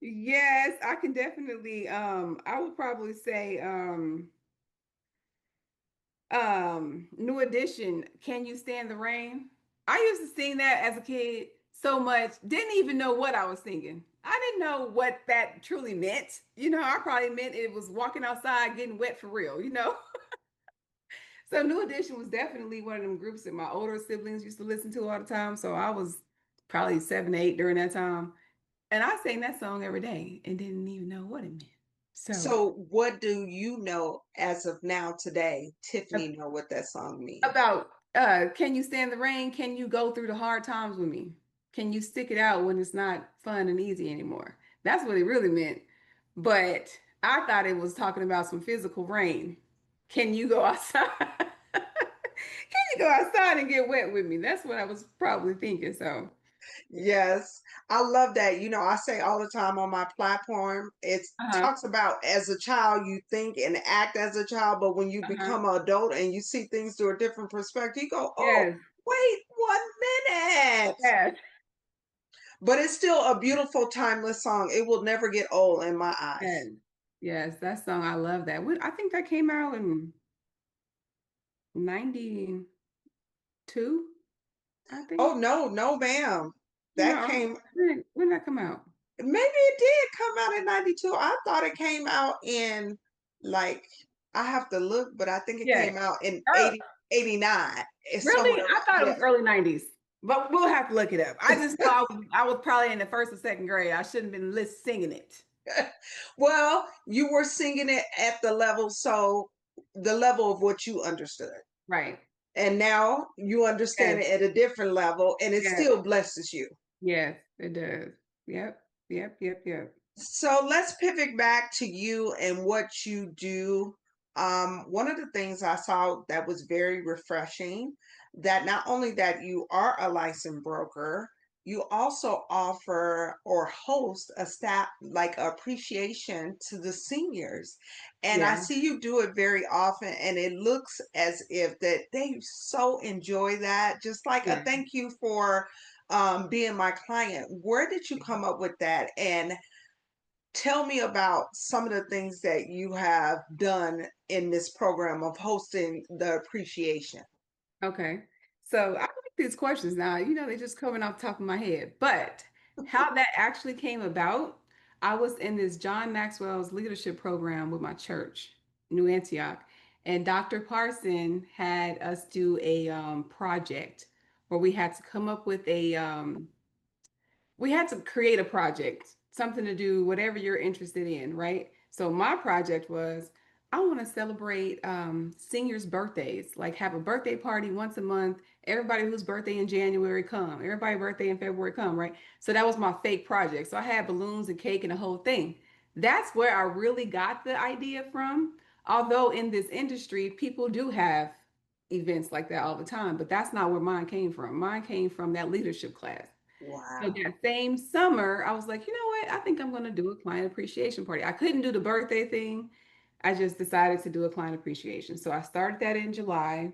Yes, I can definitely I would probably say New Edition, Can You Stand the Rain? I used to sing that as a kid so much, didn't even know what I was singing. I didn't know what that truly meant. I probably meant it was walking outside getting wet for real. So New Edition was definitely one of them groups that my older siblings used to listen to all the time. So I was probably 7, 8 during that time. And I sang that song every day and didn't even know what it meant. So So what do you know as of now today? Tiffany know what that song means. about can you stand the rain? Can you go through the hard times with me? Can you stick it out when it's not fun and easy anymore? That's what it really meant. But I thought it was talking about some physical rain. Can you go outside? Can you go outside and get wet with me? That's what I was probably thinking. So, Yes, I love that. I say all the time on my platform, it uh-huh. talks about as a child, you think and act as a child, but when you Uh-huh. become an adult and you see things through a different perspective, you go, oh, Yes. wait 1 minute. Yes. But it's still a beautiful, timeless song. It will never get old in my Yes. eyes. Yes. That song, I love that. I think that came out in 92, I think. Oh, no, no, ma'am. That No, came, when did that come out? maybe it did come out in 92. I thought it came out in like, I have to look, but I think it Yeah. came out in Early, 89. It's really? somewhere I around, thought it was yes. early 90s. But we'll have to look it up. I just thought I was probably in the first or second grade. I shouldn't have been singing it. Well, you were singing it at the level of what you understood. Right. And now you understand Yes. it at a different level and it Yes. still blesses you. Yes, it does. Yep. Yep. Yep. Yep. So let's pivot back to you and what you do. One of the things I saw that was very refreshing, that not only that you are a licensed broker, you also offer or host a staff like appreciation to the seniors. And I Yeah. see you do it very often and it looks as if that they so enjoy that. Just like a Yeah. thank you for being my client. Where did you come up with that? And tell me about some of the things that you have done in this program of hosting the appreciation. Okay. So I like these questions now. They're just coming off the top of my head. But how that actually came about, I was in this John Maxwell's leadership program with my church, New Antioch, and Dr. Parson had us do a project where we had to come up with we had to create a project, something to do, whatever you're interested in, right? So my project was I want to celebrate seniors' birthdays, like have a birthday party once a month. Everybody whose birthday in January come, everybody birthday in February come, right? So that was my fake project. So I had balloons and cake and the whole thing. That's where I really got the idea from. Although in this industry, people do have events like that all the time, but that's not where mine came from. Mine came from that leadership class. So Wow. that same summer, I was like, you know what? I think I'm going to do a client appreciation party. I couldn't do the birthday thing. I just decided to do a client appreciation. So I started that in July.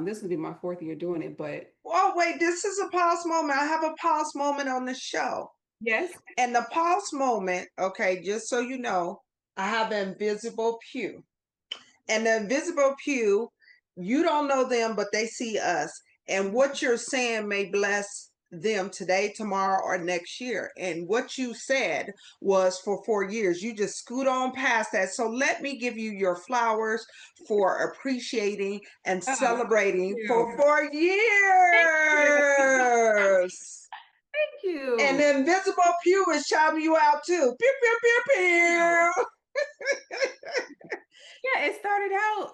This will be my fourth year doing it, but Oh, wait, this is a pause moment. I have a pause moment on the show. yes. And the pause moment, okay, just so you know, I have an invisible pew. And the invisible pew, you don't know them, but they see us. And what you're saying may bless them today, tomorrow, or next year. And what you said was for 4 years. You just scoot on past that. So let me give you your flowers for appreciating and Oh, thank celebrating you. for four Thank you. years. Thank And you. the invisible pew is shouting you out too. Pew, pew, pew, You. pew. Yeah, it started out.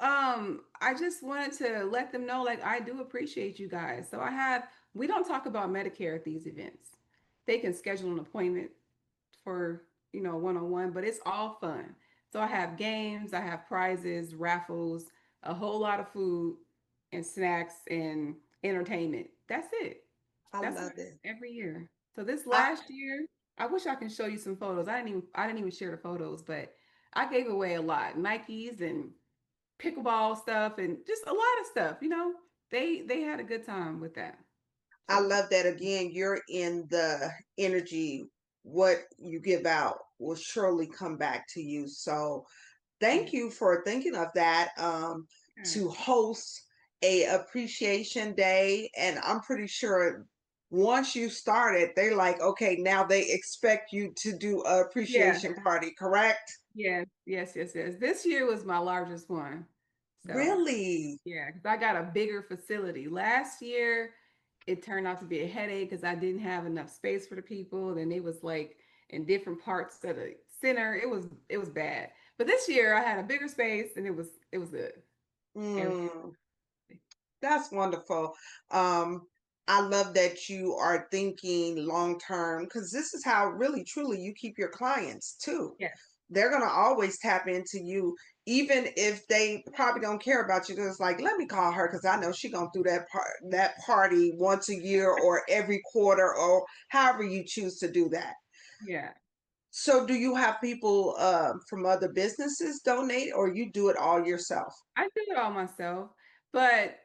I just wanted to let them know, like, I do appreciate you guys. So we don't talk about Medicare at these events. They can schedule an appointment for, one-on-one, but it's all fun. So I have games, I have prizes, raffles, a whole lot of food and snacks and entertainment. That's it. I That's love it. every year. So this I, last year, I wish I can show you some photos. I didn't even share the photos, but I gave away a lot. Nikes and pickleball stuff and just a lot of stuff, They had a good time with that. I So love that again. You're in the energy. What you give out will surely come back to you. So yeah. thank you for thinking of that Yeah. to host a appreciation day. And I'm pretty sure once you started, they like, okay, now they expect you to do a Yeah. appreciation party, correct? Yes, yes, yes, yes. This year was my largest one. So, Really? yeah, because I got a bigger facility. Last year, it turned out to be a headache because I didn't have enough space for the people. Then it was like in different parts of the center. It was bad. But this year I had a bigger space and it was good. Everything. Mm. That's wonderful. Um, I love that you are thinking long term because this is how really truly you keep your clients too. Yeah. They're gonna always tap into you, even if they probably don't care about you. It's like, let me call her because I know she gonna do that party once a year or every quarter or however you choose to do that. Yeah. So, do you have people from other businesses donate, or you do it all yourself? I do it all myself. But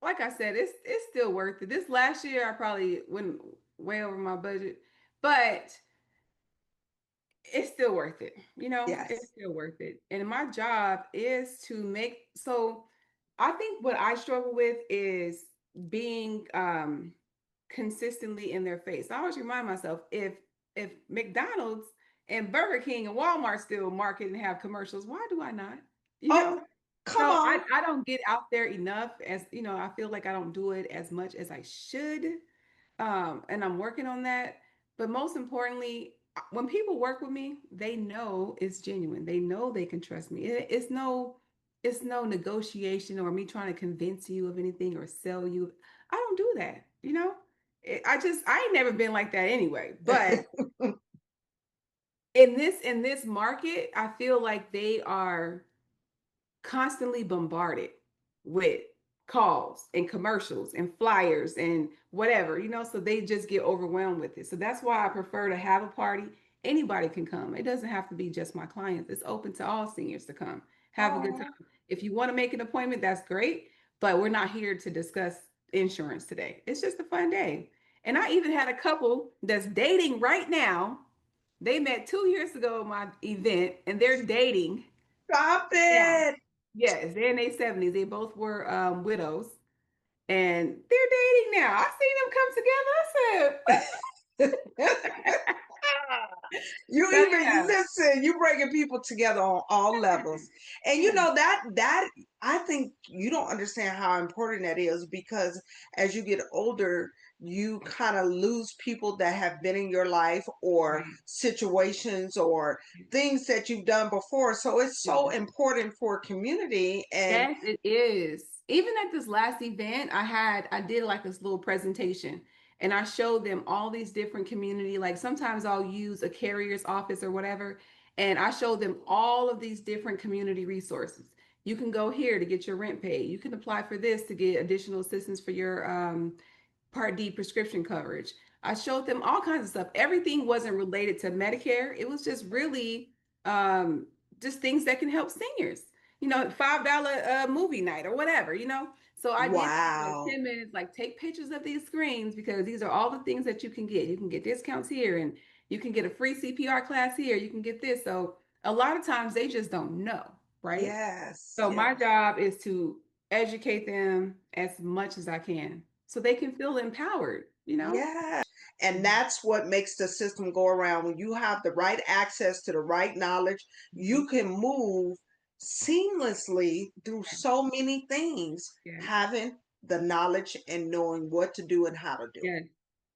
like I said, it's still worth it. This last year I probably went way over my budget, but it's still worth it. It's Yes. still worth it. And my job is to so I think what I struggle with is being consistently in their face. I always remind myself if McDonald's and Burger King and Walmart still market and have commercials, why do I not? You Oh, know? come So on. I don't get out there enough as, I feel like I don't do it as much as I should. And I'm working on that. But most importantly, when people work with me, they know it's genuine. They know they can trust me. It's no negotiation or me trying to convince you of anything or sell you. I don't do that. I ain't never been like that anyway. But in this market, I feel like they are constantly bombarded with calls and commercials and flyers and whatever, so they just get overwhelmed with it. So that's why I prefer to have a party. Anybody can come. It doesn't have to be just my clients. It's open to all seniors to come have a good time. Oh, If you want to make an appointment, that's great, but we're not here to discuss insurance today. It's just a fun day. And I even had a couple that's dating right now. They met 2 years ago at my event and they're dating stop now. it. Yes, they're in their 70s. They both were widows and they're dating now. I seen them come together. I said, what? You So even yeah. listen, you bringing people together on all levels. And you Yeah. know that I think you don't understand how important that is because as you get older, you kind of lose people that have been in your life or Right. situations or things that you've done before. So it's so Yeah. important for community and Yes, it is. Even at this last event, I did like this little presentation and I showed them all these different community, like sometimes I'll use a carrier's office or whatever, and I showed them all of these different community resources. You can go here to get your rent paid. You can apply for this to get additional assistance for your Part D prescription coverage. I showed them all kinds of stuff. Everything wasn't related to Medicare. It was just really um, just things that can help seniors. $5 movie night or whatever. So I did like wow. 10 minutes, like take pictures of these screens because these are all the things that you can get. You can get discounts here and you can get a free CPR class here. You can get this. So a lot of times they just don't know. right? Yes. So my Yes. job is to educate them as much as I can so they can feel empowered, you know? Yeah. And Mhm. that's what makes the system go around. When you have the right access to the right knowledge, Mhm. you can move seamlessly through Yes, so many things, yes, having the knowledge and knowing what to do and how to do it. yes,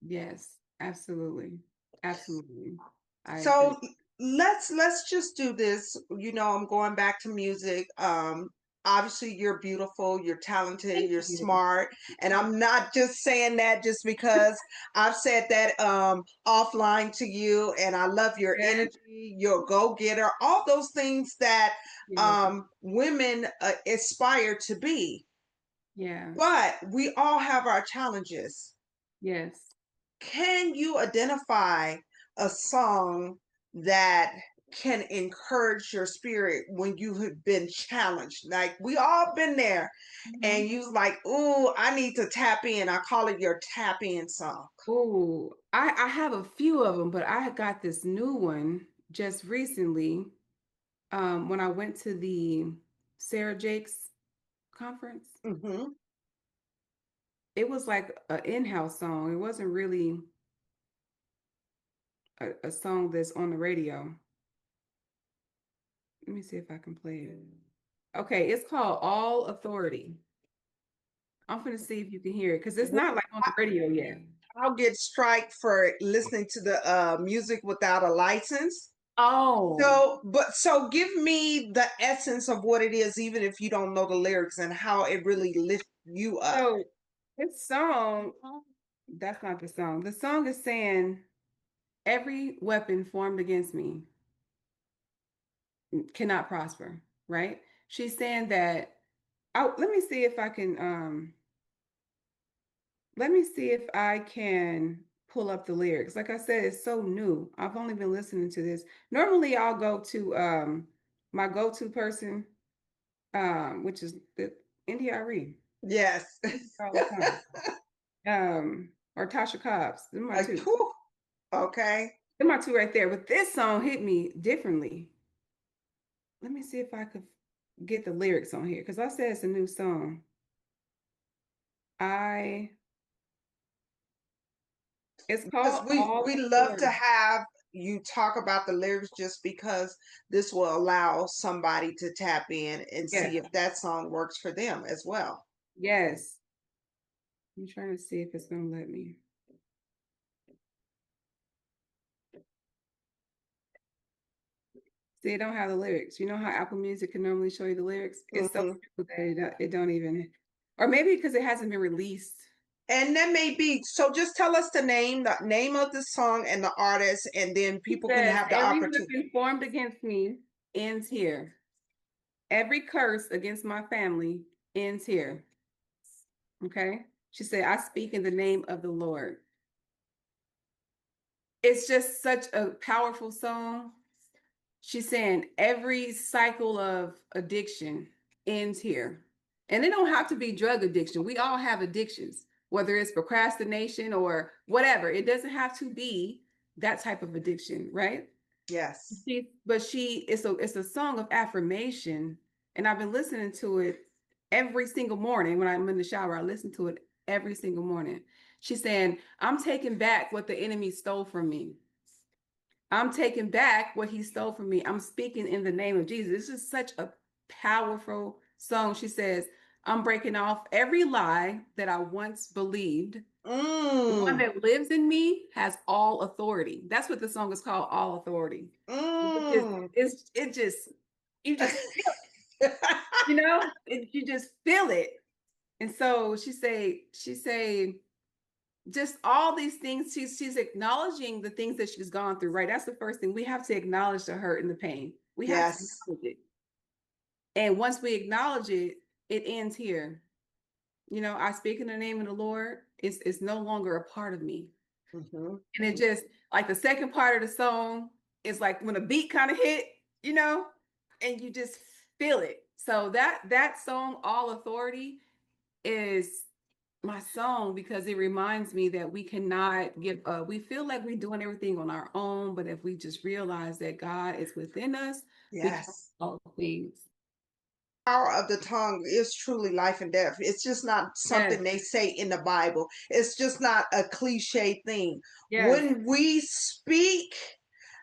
yes, absolutely. Absolutely. I agree. So let's just do this. I'm going back to music. Obviously you're beautiful, you're talented, Thank you're you. smart, and I'm not just saying that just because I've said that offline to you, and I love your Yes, energy, your go-getter, all those things that yes, women aspire to be. yeah, But we all have our challenges. yes. Can you identify a song that can encourage your spirit when you have been challenged? Like we all been there, Mhm. and you like, "Ooh, I need to tap in." I call it your tap in song. Oh, I have a few of them, but I got this new one just recently when I went to the Sarah Jakes conference. Hmm. It was like an in-house song. It wasn't really a song that's on the radio. Let me see if I can play it. Okay, it's called All Authority. I'm gonna see if you can hear it because it's not like on the radio yet. I'll get strike for listening to the music without a license. Oh, So give me the essence of what it is, even if you don't know the lyrics, and how it really lifts you up. so this song, that's not the song. The song is saying, every weapon formed against me cannot prosper, right? She's saying that. Oh, let me see if I can pull up the lyrics. Like I said, it's so new. I've only been listening to this. Normally I'll go to my go-to person, which is the NDRE. Yes. All the time. Or Tasha Cobbs. They're my Like, two. whew, okay. They're my two right there. But this song hit me differently. Let me see if I could get the lyrics on here because I said it's a new song. I It's Because called we All love to Authority. have you talk about the lyrics, just because this will allow somebody to tap in and see Yes, if that song works for them as well. yes. I'm trying to see if it's gonna let me. See, it don't have the lyrics. You know how Apple Music can normally show you the lyrics? It's so Hmm. new that it don't even, or maybe because it hasn't been released. And that may be, so just tell us the name of the song and the artist, and then It people can says, have the every opportunity. weapon formed against me ends here. Every curse against my family ends here. Okay. She said, I speak in the name of the Lord. It's just such a powerful song. She's saying every cycle of addiction ends here. And it don't have to be drug addiction. We all have addictions, whether it's procrastination or whatever. It doesn't have to be that type of addiction, right? Yes. It's a song of affirmation, and I've been listening to it every single morning when I'm in the shower. I listen to it every single morning. She's saying, I'm taking back what the enemy stole from me. I'm taking back what he stole from me. I'm speaking in the name of Jesus. This is such a powerful song. She says, I'm breaking off every lie that I once believed. The one Mm, that lives in me has all authority. That's what the song is called, All Authority. It just, mm. it just, you just, you just feel it. And so she say, just all these things. She's acknowledging the things that she's gone through, right? That's the first thing. We have to acknowledge the hurt and the pain. We have to Yes. acknowledge it. And once we acknowledge it, it ends here. I speak in the name of the Lord. It's no longer a part of me. Hmm. And it just, like, the second part of the song is like when a beat kind of hit, you know, and you just feel it. So that song, All Authority, is my song because it reminds me that we cannot give up. We feel like we're doing everything on our own, but if we just realize that God is within us, we can do Yes. all things. power of the tongue is truly life and death. It's just not Yes, something they say in the Bible. It's just not a cliche thing. yes, When we speak,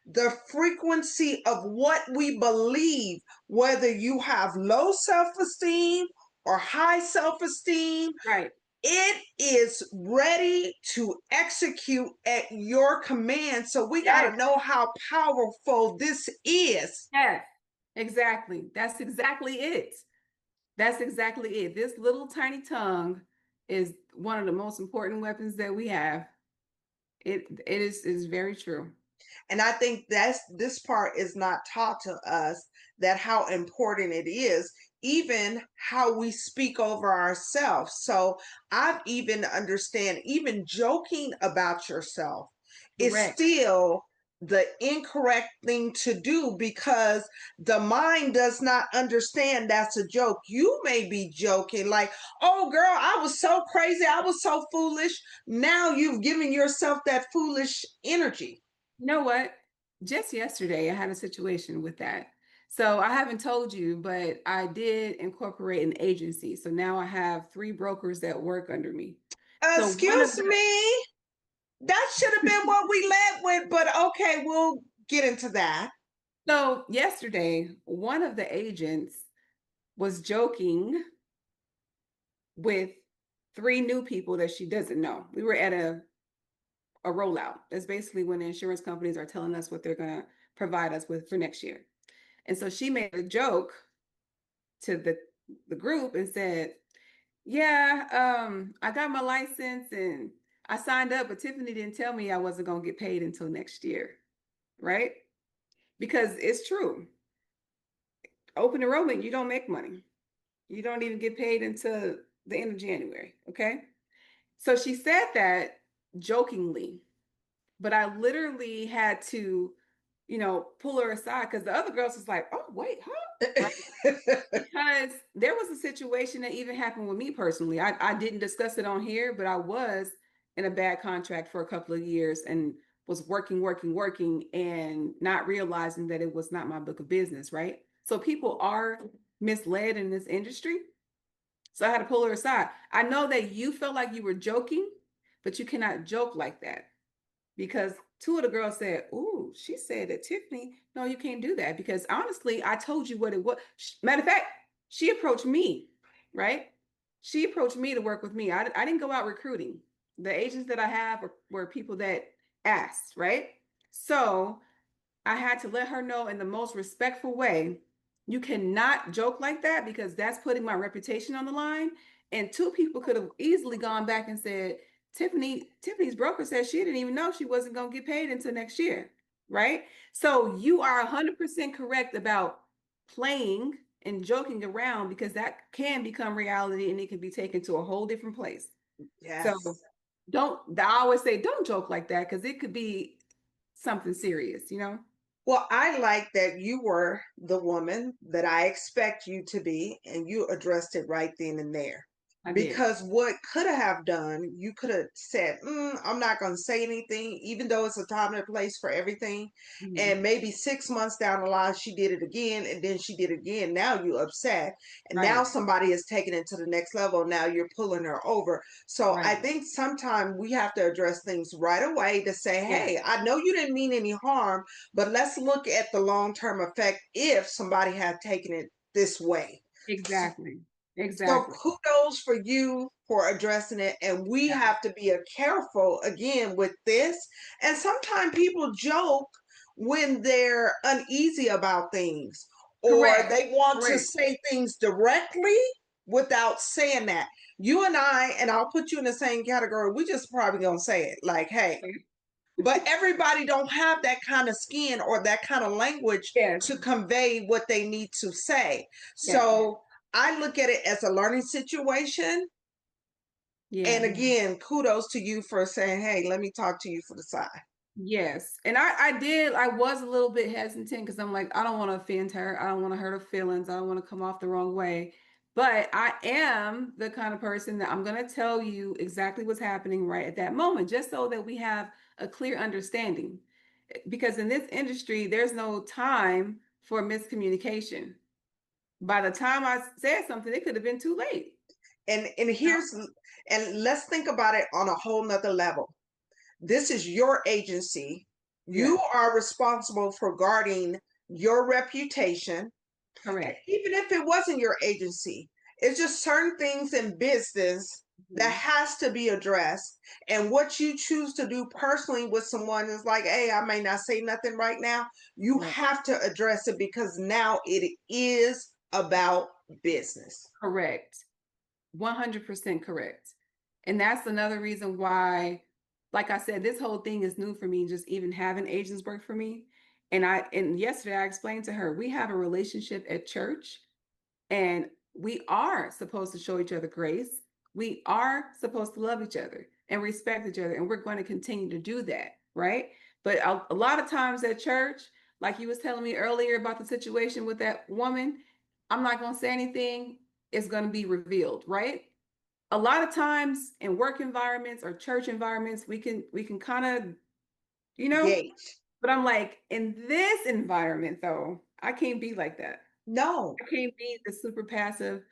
the frequency of what we believe, whether you have low self esteem or high self esteem, right. it is ready to execute at your command. So we got Yes, to know how powerful this is. yes, exactly. That's exactly it. That's exactly it. This little tiny tongue is one of the most important weapons that we have. It is very true. And I think that's this part is not taught to us, that how important it is, even how we speak over ourselves. So I've even understand, even joking about yourself is Correct. still the incorrect thing to do, because the mind does not understand that's a joke. You may be joking like, oh girl, I was so crazy, I was so foolish. Now you've given yourself that foolish energy. You know what? Just yesterday, I had a situation with that. So I haven't told you, but I did incorporate an agency. So now I have three brokers that work under me. So one of Excuse me. That should have been what we led with, but okay, we'll get into that. so yesterday, one of the agents was joking with three new people that she doesn't know. We were at a rollout. That's basically when the insurance companies are telling us what they're going to provide us with for next year. And so she made a joke to the group and said, "Yeah, I got my license and I signed up, but Tiffany didn't tell me I wasn't going to get paid until next year." Right? Because it's true. Open enrollment, you don't make money. You don't even get paid until the end of January. Okay. So she said that jokingly, but I literally had to, pull her aside because the other girls was like, "Oh, wait, huh?" Right? Because there was a situation that even happened with me personally. I didn't discuss it on here, but I was in a bad contract for a couple of years and was working, and not realizing that it was not my book of business, right? So people are misled in this industry. So I had to pull her aside. I know that you felt like you were joking, but you cannot joke like that because two of the girls said, "Ooh, she said that Tiffany, no, you can't do that." Because honestly, I told you what it was. Matter of fact, she approached me, right? She approached me to work with me. I didn't go out recruiting. The agents that I have were people that asked, right? So I had to let her know in the most respectful way, you cannot joke like that because that's putting my reputation on the line. And two people could have easily gone back and said, Tiffany's broker said she didn't even know she wasn't going to get paid until next year. Right. So you are 100% correct about playing and joking around because that can become reality and it can be taken to a whole different place. So Yes. I always say, don't joke like that because it could be something serious. Well, I like that you were the woman that I expect you to be, and you addressed it right then and there. I did. Because what could have done, you could have said, I'm not going to say anything, even though it's a time and a place for everything. Mhm. And maybe 6 months down the line, she did it again, and then she did it again. Now you're upset. And now Right, somebody is taking it to the next level. Now you're pulling her over. So I right. think sometimes we have to address things right away to say, Yes, hey, I know you didn't mean any harm, but let's look at the long term effect if somebody had taken it this way. exactly. So Exactly. kudos for you for addressing it. And we Yeah. have to be careful again with this. And sometimes people joke when they're uneasy about things, or Correct. they want to Correct. say things directly without saying that. You and I'll put you in the same category. We just probably gonna say it like, hey, Okay. but everybody don't have that kind of skin or that kind of language Yes. to convey what they need to say. Yes. So I look at it as a learning situation. Yeah. And again, kudos to you for saying, hey, let me talk to you for the side. Yes. And I was a little bit hesitant because I'm like, I don't want to offend her. I don't want to hurt her feelings. I don't want to come off the wrong way. But I am the kind of person that I'm going to tell you exactly what's happening right at that moment, just so that we have a clear understanding. Because in this industry, there's no time for miscommunication. by the time I said something, it could have been too late. And No. here's and let's think about it on a whole nother level. This is your agency. You Yes, are responsible for guarding your reputation. And correct. even if it wasn't your agency, it's just certain things in business that Mhm. has to be addressed. And what you choose to do personally with someone is like, hey, I may not say nothing right now. You Right. have to address it because now it is about business. Correct. 100% correct. And that's another reason why, like I said, this whole thing is new for me, just even having agents work for me. And yesterday I explained to her, we have a relationship at church and we are supposed to show each other grace. We are supposed to love each other and respect each other. And we're going to continue to do that, right? But a lot of times at church, like you was telling me earlier about the situation with that woman, I'm not going to say anything. It's going to be revealed, right? A lot of times in work environments or church environments, we can kind of, you know, Gage. but I'm like, in this environment though, I can't be like that. No. I can't be the super passive.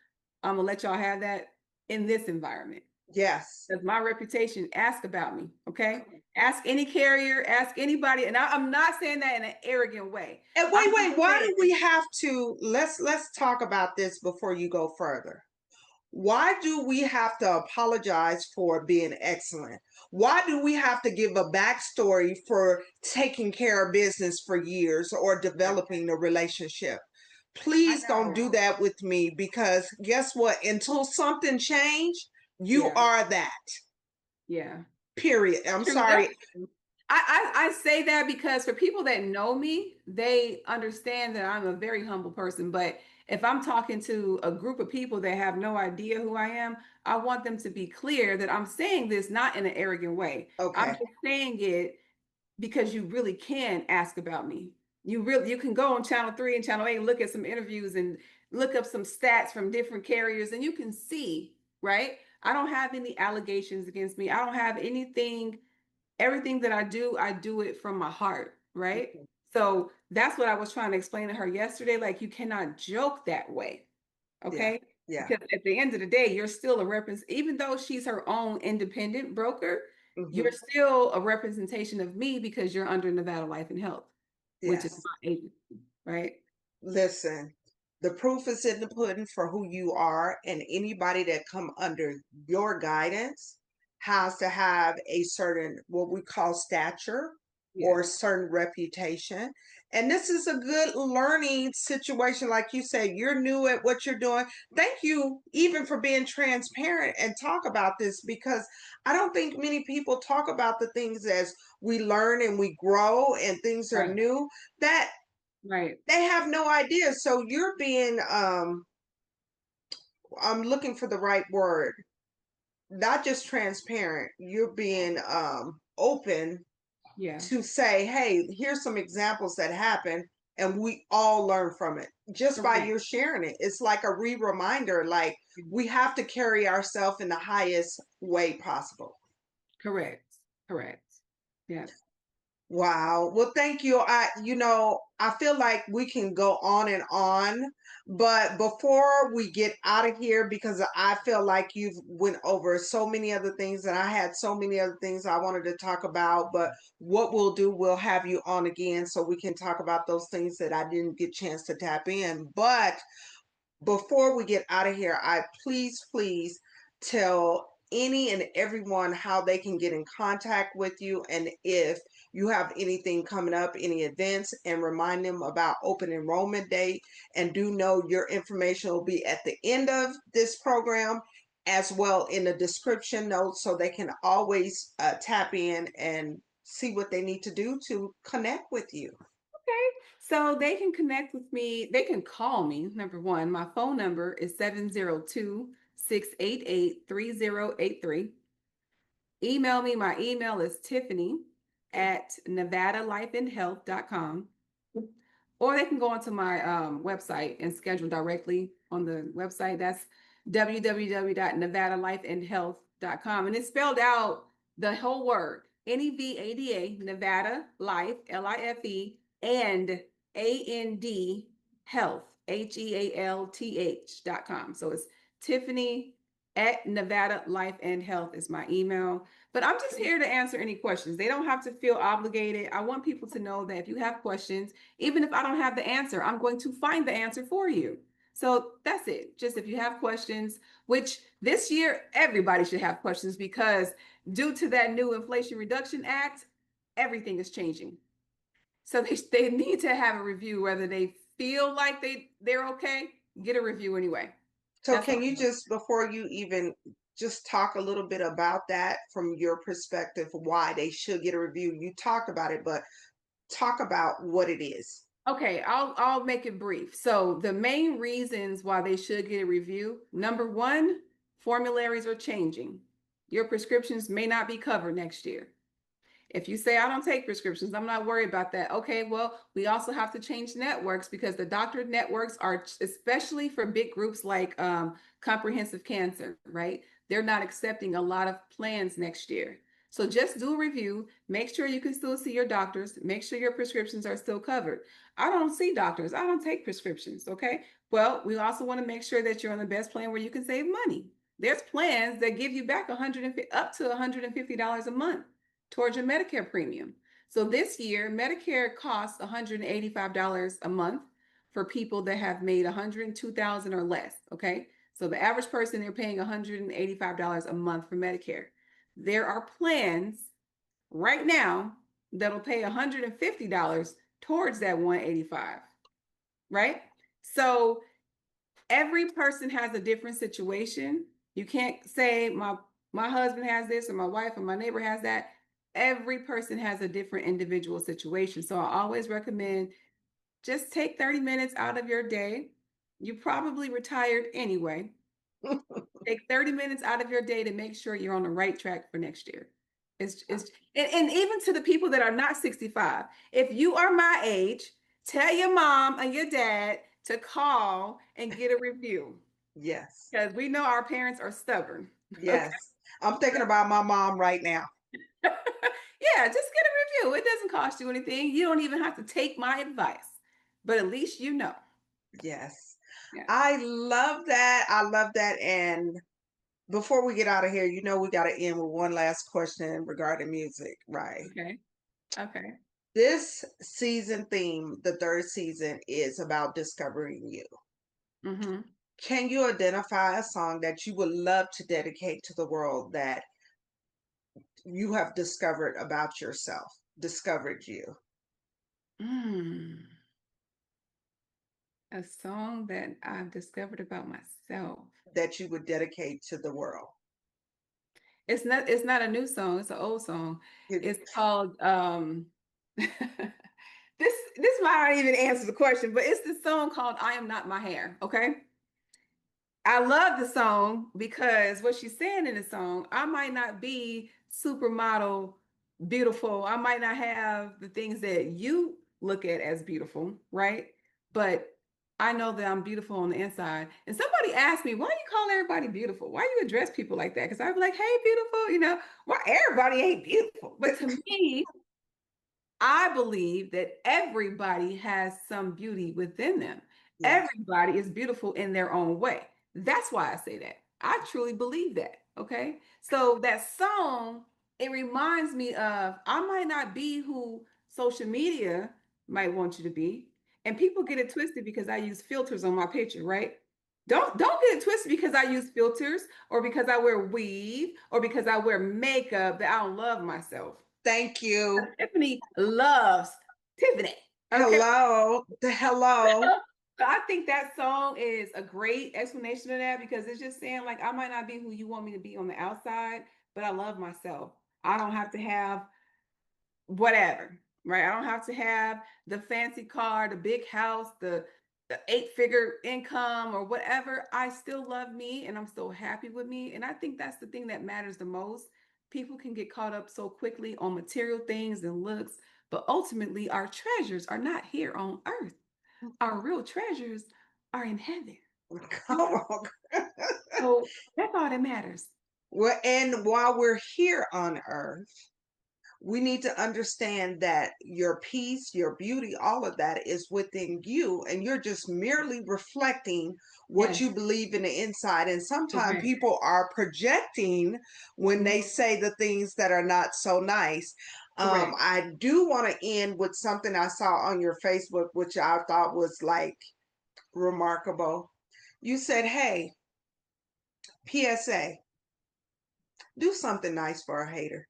I'm gonna let y'all have that in this environment. Yes. Because my reputation, ask about me, okay? Ask any carrier, ask anybody, and I'm not saying that in an arrogant way. And I'm wait, just why saying, do we have to let's talk about this before you go further. Why do we have to apologize for being excellent? Why do we have to give a backstory for taking care of business for years or developing a relationship? I Please don't know. do that with me because guess what? Until something changed, you Yeah, are that. yeah. Period. I'm True. That's sorry. true. I say that because for people that know me, they understand that I'm a very humble person. But if I'm talking to a group of people that have no idea who I am, I want them to be clear that I'm saying this not in an arrogant way. I'm Okay. just saying it because you really can ask about me. You can go on channel 3 and channel 8 and look at some interviews and look up some stats from different carriers and you can see, right? I don't have any allegations against me. I don't have anything. Everything that I do it from my heart, right? So that's what I was trying to explain to her yesterday. Like, you cannot joke that way, Yeah. okay? Yeah. Because at the end of the day, you're still a reference, even though she's her own independent broker, you're Hmm. still a representation of me because you're under Nevada Life and Health, which is Yes. my agency, right? Listen, the proof is in the pudding for who you are, and anybody that come under your guidance has to have a certain what we call stature or Yes, certain reputation. And this is a good learning situation. Like you said, you're new at what you're doing. Thank you even for being transparent and talk about this because I don't think many people talk about the things as we learn and we grow and things are right, new. That right, they have no idea. So you're being I'm looking for the right word. Not just transparent. You're being open yeah, to say, "Hey, here's some examples that happen and we all learn from it." Just by correct, your sharing it. It's like a reminder like we have to carry ourselves in the highest way possible. correct, correct. Yeah, Wow. Well, thank you. I feel like we can go on, but before we get out of here, because I feel like you've went over so many other things and I had so many other things I wanted to talk about, but what we'll do, we'll have you on again so we can talk about those things that I didn't get chance to tap in. But before we get out of here, I please tell any and everyone how they can get in contact with you and if you have anything coming up, any events, and remind them about open enrollment date. And do know your information will be at the end of this program as well in the description notes so they can always tap in and see what they need to do to connect with you. okay. So they can connect with me. They can call me. Number one, my phone number is 702-688-3083. Email me. My email is Tiffany at nevadalifeandhealth.com. Or they can go onto my website and schedule directly on the website. That's www.nevadalifeandhealth.com. And it's spelled out the whole word NEVADA, Nevada Life, LIFE, and AND Health, HEALTH.com. So it's Tiffany at Nevada Life and Health is my email. But I'm just here to answer any questions. They don't have to feel obligated. I want people to know that if you have questions, even if I don't have the answer, I'm going to find the answer for you. So that's it. Just if you have questions, which this year everybody should have questions because due to that new Inflation Reduction Act, everything is changing. So they need to have a review, whether they feel like they're okay, get a review anyway. So That's can all. you just, before you even just talk a little bit about that from your perspective, why they should get a review? You talk about it, but talk about what it is. Okay, I'll make it brief. So the main reasons why they should get a review, number one, formularies are changing. Your prescriptions may not be covered next year. If you say, I don't take prescriptions, I'm not worried about that. Okay, well, we also have to change networks because the doctor networks are, especially for big groups like comprehensive cancer, right? They're not accepting a lot of plans next year. So just do a review, make sure you can still see your doctors, make sure your prescriptions are still covered. I don't see doctors, I don't take prescriptions, okay? Well, we also want to make sure that you're on the best plan where you can save money. There's plans that give you back 150 up to $150 a month towards your Medicare premium. So this year, Medicare costs $185 a month for people that have made 102,000 or less. Okay. So the average person, they're paying $185 a month for Medicare. There are plans right now that'll pay $150 towards that 185, right? So every person has a different situation. You can't say my husband has this or my wife or my neighbor has that. Every person has a different individual situation. So I always recommend just take 30 minutes out of your day. You probably retired anyway. Take 30 minutes out of your day to make sure you're on the right track for next year. It's and even to the people that are not 65, if you are my age, tell your mom and your dad to call and get a review Yes. because we know our parents are stubborn. Okay. Yes. I'm thinking about my mom right now. Yeah, just get a review. It doesn't cost you anything. You don't even have to take my advice, but at least you know. Yes. Yeah. I love that. I love that. And before we get out of here, we got to end with one last question regarding music, right? Okay. Okay. This season theme, the third season, is about discovering you. Mm-hmm. Can you identify a song that you would love to dedicate to the world that you have discovered about yourself, discovered you, Mm. A song that I've discovered about myself. that you would dedicate to the world? It's not a new song, it's an old song. It- It's called this might not even answer the question, but it's the song called I Am Not My Hair, okay? I love the song because what she's saying in the song, I might not be supermodel beautiful. I might not have the things that you look at as beautiful, right? But I know that I'm beautiful on the inside. And somebody asked me, why do you call everybody beautiful? Why do you address people like that? Because I'd be like, hey, beautiful, why everybody ain't beautiful. But to me, I believe that everybody has some beauty within them. Yes. Everybody is beautiful in their own way. That's why I say that. I truly believe that. Okay. So that song, it reminds me of I might not be who social media might want you to be. And people get it twisted because I use filters on my picture, right? Don't get it twisted because I use filters or because I wear weave or because I wear makeup that I don't love myself. Thank you. Tiffany loves Tiffany. Okay. Hello. The hello. So I think that song is a great explanation of that because it's just saying, like, I might not be who you want me to be on the outside, but I love myself. I don't have to have whatever, right? I don't have to have the fancy car, the big house, the eight-figure income or whatever. I still love me and I'm still happy with me. And I think that's the thing that matters the most. People can get caught up so quickly on material things and looks, but ultimately our treasures are not here on earth. Our real treasures are in heaven. Come on. So that's all that matters. Well, and while we're here on earth, we need to understand that your peace, your beauty, all of that is within you, and you're just merely reflecting what Yes. you believe in the inside. And sometimes Correct. people are projecting when they Mhm. say the things that are not so nice. Correct. I do want to end with something I saw on your Facebook, which I thought was like remarkable. You said, hey, PSA, do something nice for a hater.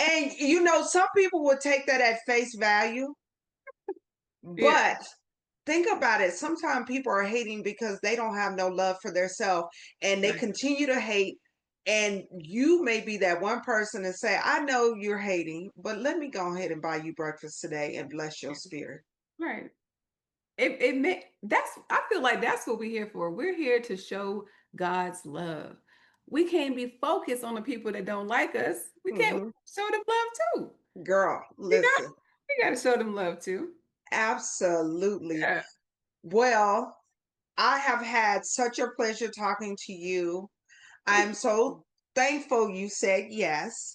And you know, some people would take that at face value, Yeah. but think about it. Sometimes people are hating because they don't have no love for themselves and they Right. continue to hate. And you may be that one person and say, I know you're hating, but let me go ahead and buy you breakfast today and bless your spirit. Right. It may, that's, I feel like that's what we're here for. We're here to show God's love. We can't be focused on the people that don't like us. We can't Hmm. show them love too. Girl, You know, listen, we got to show them love too. absolutely. Yeah. Well, I have had such a pleasure talking to you. Thank I'm so thankful you said yes.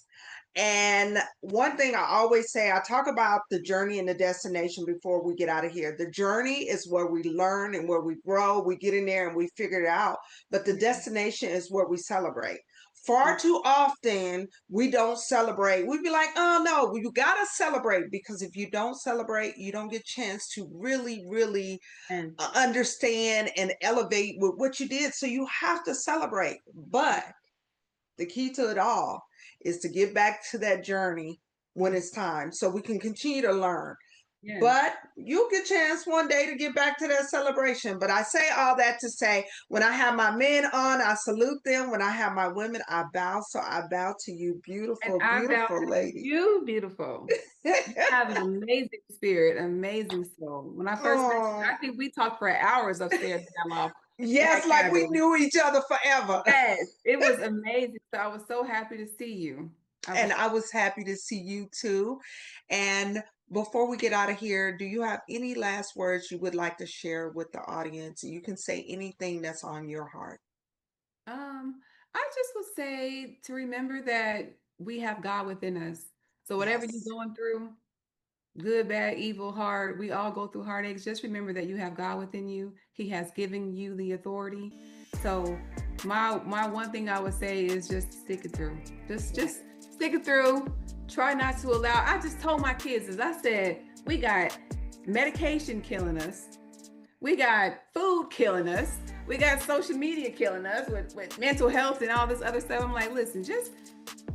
And one thing I always say, I talk about the journey and the destination before we get out of here. The journey is where we learn and where we grow. We get in there and we figure it out. But the you. destination is where we celebrate. Yeah. Far too often, we don't celebrate. We be like, oh no, you got to celebrate, because if you don't celebrate, you don't get a chance to really, really And understand and elevate with what you did. So you have to celebrate. But the key to it all is to get back to that journey when it's time so we can continue to learn. yes. But you'll get a chance one day to get back to that celebration. But I say all that to say, when I have my men on, I salute them. When I have my women, I bow. So I bow to you, And beautiful, I bow beautiful to lady. you, beautiful. You have an amazing spirit, amazing soul. When I first met you, Oh, I think we talked for hours upstairs in yes, that like we cabin. knew each other forever. Yes, it was amazing. So I was so happy to see you. I And was, I was happy to see you too. And before we get out of here, do you have any last words you would like to share with the audience? You can say anything that's on your heart. um, I just would say to remember that we have God within us. So whatever you're Yes. going through, good, bad, evil, hard, we all go through heartaches. Just remember that you have God within you. He has given you the authority. So my one thing I would say is just stick it through. Just Yes. stick it through. Try not to allow. I just told my kids, as I said, we got medication killing us. We got food killing us. We got social media killing us with mental health and all this other stuff. I'm like, listen, just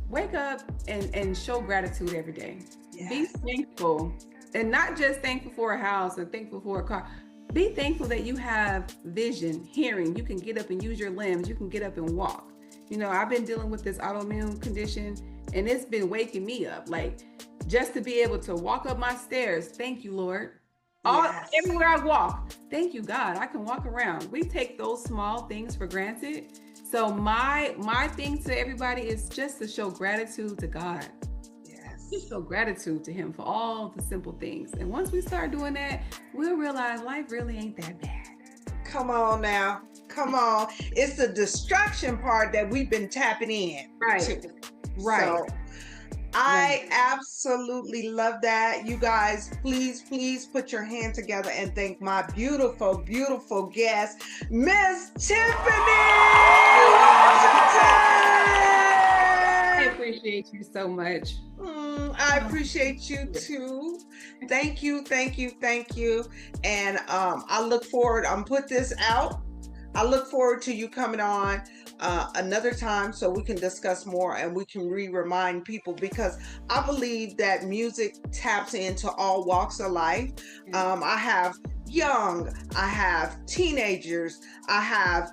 wake up and show gratitude every day. Be Yes. thankful, and not just thankful for a house and thankful for a car. Be thankful that you have vision, hearing. You can get up and use your limbs. You can get up and walk. You know, I've been dealing with this autoimmune condition, and it's been waking me up. Like, just to be able to walk up my stairs. Thank you, Lord. All Yes. everywhere I walk, thank you, God. I can walk around. We take those small things for granted. So my thing to everybody is just to show gratitude to God. Just Yes. show gratitude to Him for all the simple things. And once we start doing that, we'll realize life really ain't that bad. Come on now. Come on. It's the distraction part that we've been tapping in Right, to. right, So right. I absolutely love that. You guys, please, please put your hand together and thank my beautiful, beautiful guest, Miss Tiffany I Washington. appreciate you so much. I appreciate you too. Thank you, thank you, thank you. And I look forward. I'm put this out. I look forward to you coming on another time so we can discuss more and we can remind people, because I believe that music taps into all walks of life. I have young, I have teenagers, I have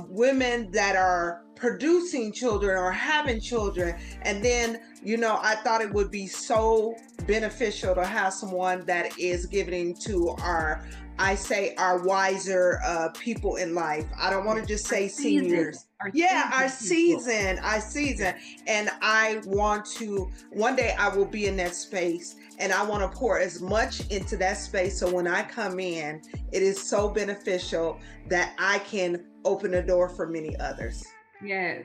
women that are producing children or having children. And then, you know, I thought it would be so beneficial to have someone that is giving to our, I say, our wiser people in life. I don't want to just say seniors. Yeah, our People. season, our season. And I want to, one day I will be in that space and I want to pour as much into that space. So when I come in, it is so beneficial that I can open a door for many others. Yes,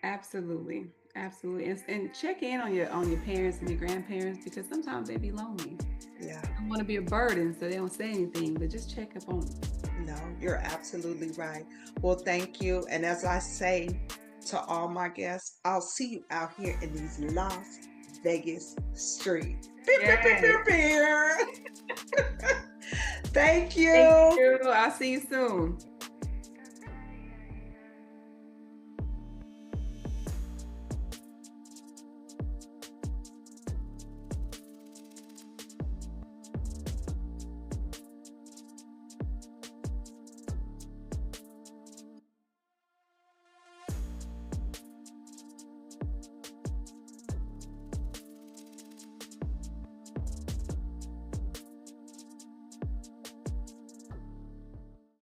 absolutely. Absolutely. And check in on your parents and your grandparents because sometimes they be lonely. Yeah. Don't want to be a burden, so they don't say anything, but just check up on them. No, you're absolutely right. Well, thank you. And as I say to all my guests, I'll see you out here in these Las Vegas streets. Beep, beep, beep, Yes. beep, beep. Thank Thank you. you. I'll see you soon.